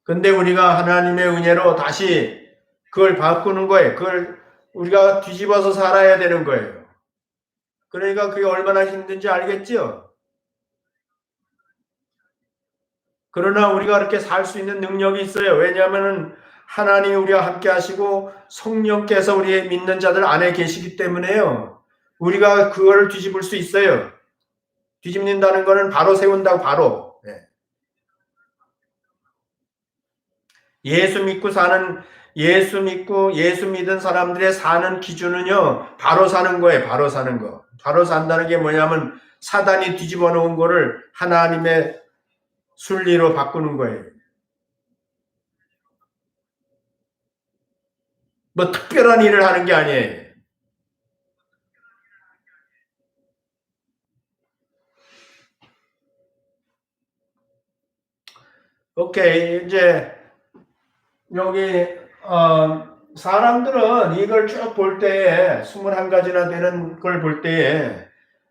근데 우리가 하나님의 은혜로 다시 그걸 바꾸는 거예요. 그걸 우리가 뒤집어서 살아야 되는 거예요. 그러니까 그게 얼마나 힘든지 알겠죠? 그러나 우리가 그렇게 살 수 있는 능력이 있어요. 왜냐하면 하나님이 우리와 함께 하시고 성령께서 우리의 믿는 자들 안에 계시기 때문에요. 우리가 그거를 뒤집을 수 있어요. 뒤집는다는 것은 바로 세운다고 바로. 예수 믿고 예수 믿은 사람들의 사는 기준은요, 바로 사는 거예요. 바로 사는 거. 바로 산다는 게 뭐냐면 사단이 뒤집어 놓은 거를 하나님의 순리로 바꾸는 거예요. 뭐 특별한 일을 하는 게 아니에요. 오케이. 이제 여기 사람들은 이걸 쭉 볼 때에 21가지나 되는 걸 볼 때에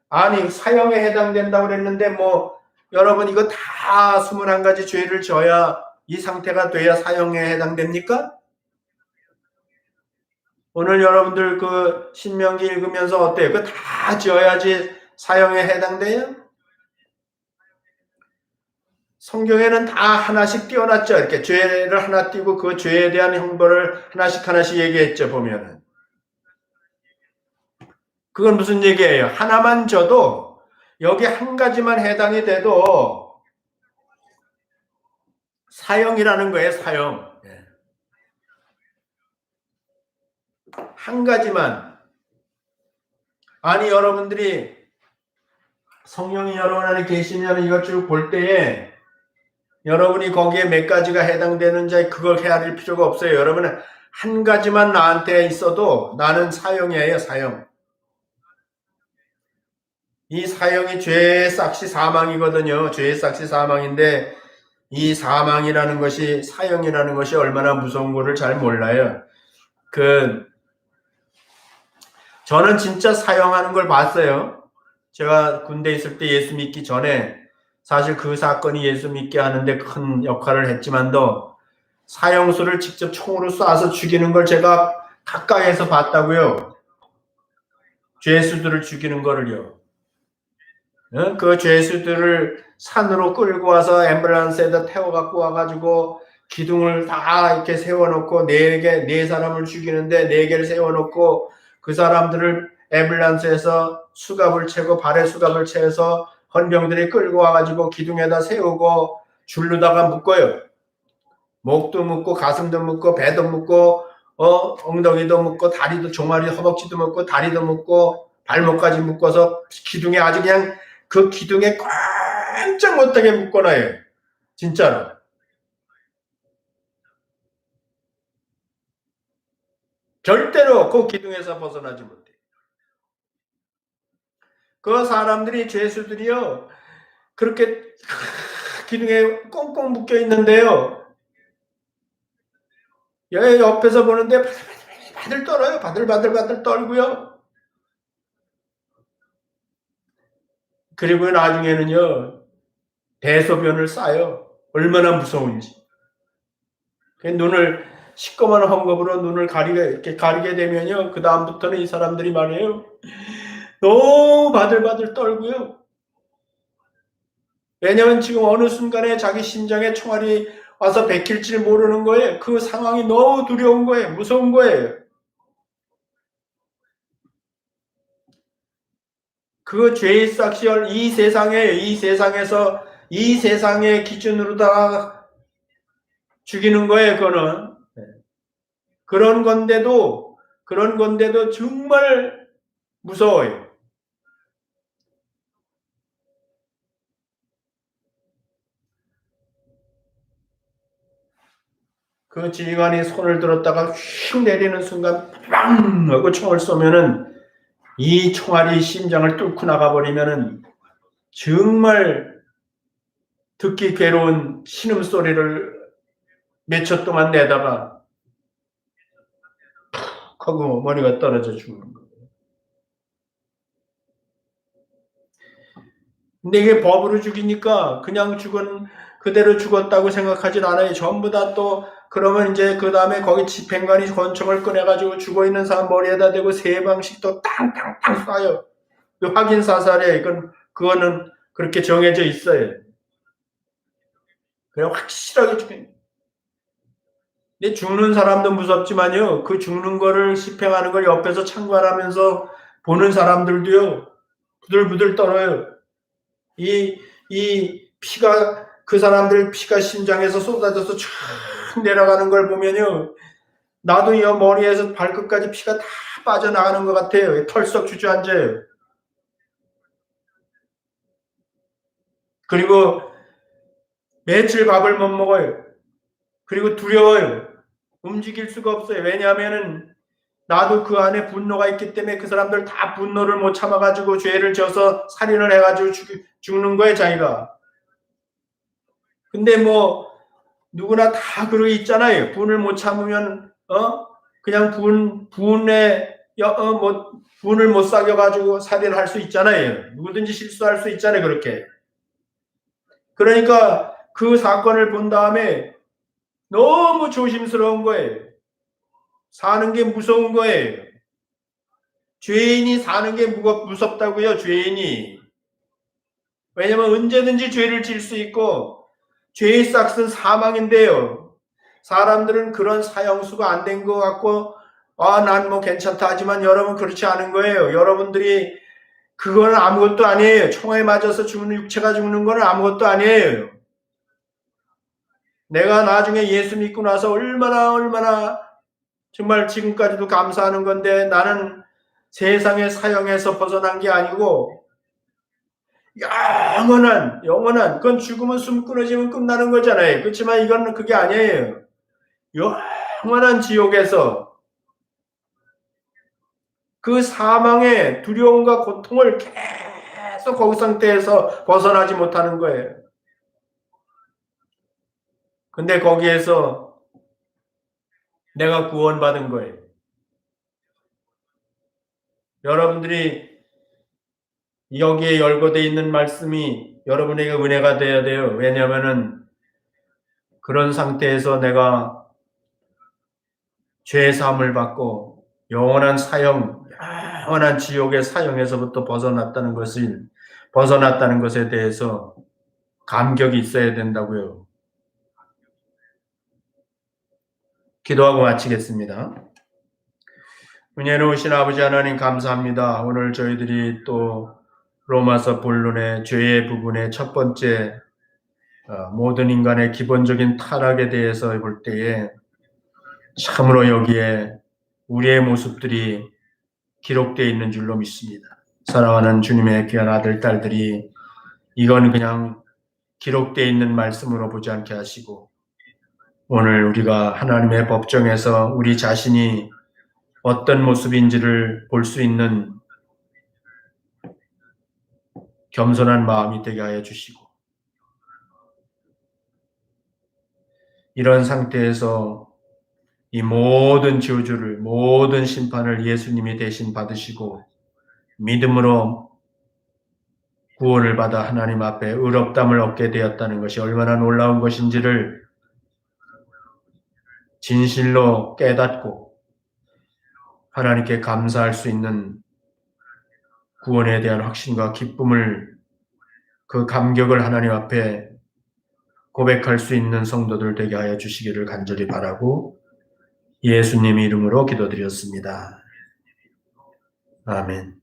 아니 사형에 해당된다고 그랬는데 뭐 여러분 이거 다 21가지 죄를 져야 이 상태가 돼야 사형에 해당됩니까? 오늘 여러분들 그 신명기 읽으면서 어때요? 그거 다 지어야지 사형에 해당돼요? 성경에는 다 하나씩 띄워놨죠. 이렇게 죄를 하나 띄고 그 죄에 대한 형벌을 하나씩 얘기했죠. 보면은. 그건 무슨 얘기예요? 하나만 져도 여기 한 가지만 해당이 돼도 사형이라는 거예요. 사형. 한 가지만. 아니 여러분들이 성령이 여러분 안에 계시면 이것 쭉 볼 때에 여러분이 거기에 몇 가지가 해당되는지 그걸 헤아릴 필요가 없어요. 여러분은 한 가지만 나한테 있어도 나는 사형이에요. 사형. 이 사형이 죄의 싹시 사망이거든요. 죄의 싹시 사망인데 이 사망이라는 것이 사형이라는 것이 얼마나 무서운 거를 잘 몰라요. 저는 진짜 사형하는 걸 봤어요. 제가 군대 있을 때 예수 믿기 전에 사실 그 사건이 예수 믿게 하는데 큰 역할을 했지만도 사형수를 직접 총으로 쏴서 죽이는 걸 제가 가까이에서 봤다고요. 죄수들을 죽이는 거를요. 그 죄수들을 산으로 끌고 와서 앰뷸런스에다 태워 갖고 와가지고 기둥을 다 이렇게 세워놓고 네 사람을 죽이는데 4개를 세워놓고 그 사람들을 앰뷸런스에서 수갑을 채고 발에 수갑을 채워서 헌병들이 끌고 와가지고 기둥에다 세우고 줄로다가 묶어요. 목도 묶고 가슴도 묶고 배도 묶고 엉덩이도 묶고 다리도 종아리 허벅지도 묶고 다리도 묶고 발목까지 묶어서 기둥에 아주 그냥 그 기둥에 꼼짝 못하게 묶어놔요. 진짜로. 절대로 그 기둥에서 벗어나지 못해. 그 사람들이 죄수들이요. 그렇게 기둥에 꽁꽁 묶여 있는데요. 옆에서 보는데 바들 떨어요. 바들 떨고요. 그리고 나중에는요. 대소변을 싸요. 얼마나 무서운지. 눈을 시꺼먼 헝겊으로 눈을 가리게 되면요. 그 다음부터는 이 사람들이 말해요. 너무 바들바들 떨고요. 왜냐면 지금 어느 순간에 자기 심장에 총알이 와서 베낄지 모르는 거예요. 그 상황이 너무 두려운 거예요. 무서운 거예요. 그 죄의 싹시열 이 세상에서 이 세상의 기준으로다가 죽이는 거예요. 그거는 그런 건데도 정말 무서워요. 그 지휘관이 손을 들었다가 휙 내리는 순간 빵 하고 총을 쏘면은 이 총알이 심장을 뚫고 나가버리면은 정말 듣기 괴로운 신음소리를 몇 초 동안 내다가 푹 하고 머리가 떨어져 죽는 거예요. 근데 이게 법으로 죽이니까 그냥 그대로 죽었다고 생각하진 않아요. 전부 다 또 그러면 이제 그 다음에 거기 집행관이 권총을 꺼내가지고 죽어있는 사람 머리에다 대고 3방씩 또 땅땅땅 쏴요. 확인 사살이에요. 그거는 그렇게 정해져 있어요. 그냥 확실하게 죽겠네. 근데 죽는 사람도 무섭지만요, 그 죽는 거를 집행하는 걸 옆에서 참관하면서 보는 사람들도요, 부들부들 떨어요. 이 피가, 그 사람들 피가 심장에서 쏟아져서 쫙 내려가는 걸 보면요, 나도 이 머리에서 발끝까지 피가 다 빠져나가는 것 같아요. 털썩 주저앉아요. 그리고 며칠 밥을 못 먹어요. 그리고 두려워요. 움직일 수가 없어요. 왜냐하면은 나도 그 안에 분노가 있기 때문에 그 사람들 다 분노를 못 참아가지고 죄를 져서 살인을 해가지고 죽는 거예요, 자기가. 근데 뭐 누구나 다 그러고 있잖아요. 분을 못 참으면 그냥 분을 못 사겨가지고 살인할 수 있잖아요. 누구든지 실수할 수 있잖아요, 그렇게. 그러니까 그 사건을 본 다음에 너무 조심스러운 거예요. 사는 게 무서운 거예요. 죄인이 사는 게 무섭다고요, 죄인이. 왜냐면 언제든지 죄를 질 수 있고, 죄의 싹은 사망인데요. 사람들은 그런 사형수가 안 된 것 같고, 난 뭐 괜찮다 하지만 여러분 그렇지 않은 거예요. 여러분들이 그거는 아무것도 아니에요. 총에 맞아서 죽는, 육체가 죽는 거는 아무것도 아니에요. 내가 나중에 예수 믿고 나서 얼마나 정말 지금까지도 감사하는 건데, 나는 세상의 사형에서 벗어난 게 아니고 영원한 그건 죽으면 숨 끊어지면 끝나는 거잖아요. 그렇지만 이건 그게 아니에요. 영원한 지옥에서 그 사망의 두려움과 고통을 계속 거기 상태에서 벗어나지 못하는 거예요. 근데 거기에서 내가 구원받은 거예요. 여러분들이 여기에 열거되어 있는 말씀이 여러분에게 은혜가 되어야 돼요. 왜냐하면은 그런 상태에서 내가 죄의 사함을 받고 영원한 지옥의 사형에서부터 벗어났다는 것에 대해서 감격이 있어야 된다고요. 기도하고 마치겠습니다. 은혜로우신 아버지 하나님 감사합니다. 오늘 저희들이 또 로마서 본론의 죄의 부분의 첫 번째 모든 인간의 기본적인 타락에 대해서 볼 때에 참으로 여기에 우리의 모습들이 기록되어 있는 줄로 믿습니다. 사랑하는 주님의 귀한 아들, 딸들이 이건 그냥 기록되어 있는 말씀으로 보지 않게 하시고, 오늘 우리가 하나님의 법정에서 우리 자신이 어떤 모습인지를 볼 수 있는 겸손한 마음이 되게 하여 주시고, 이런 상태에서 이 모든 저주를, 모든 심판을 예수님이 대신 받으시고 믿음으로 구원을 받아 하나님 앞에 의롭담을 얻게 되었다는 것이 얼마나 놀라운 것인지를 진실로 깨닫고 하나님께 감사할 수 있는 구원에 대한 확신과 기쁨을, 그 감격을 하나님 앞에 고백할 수 있는 성도들 되게 하여 주시기를 간절히 바라고 예수님 이름으로 기도드렸습니다. 아멘.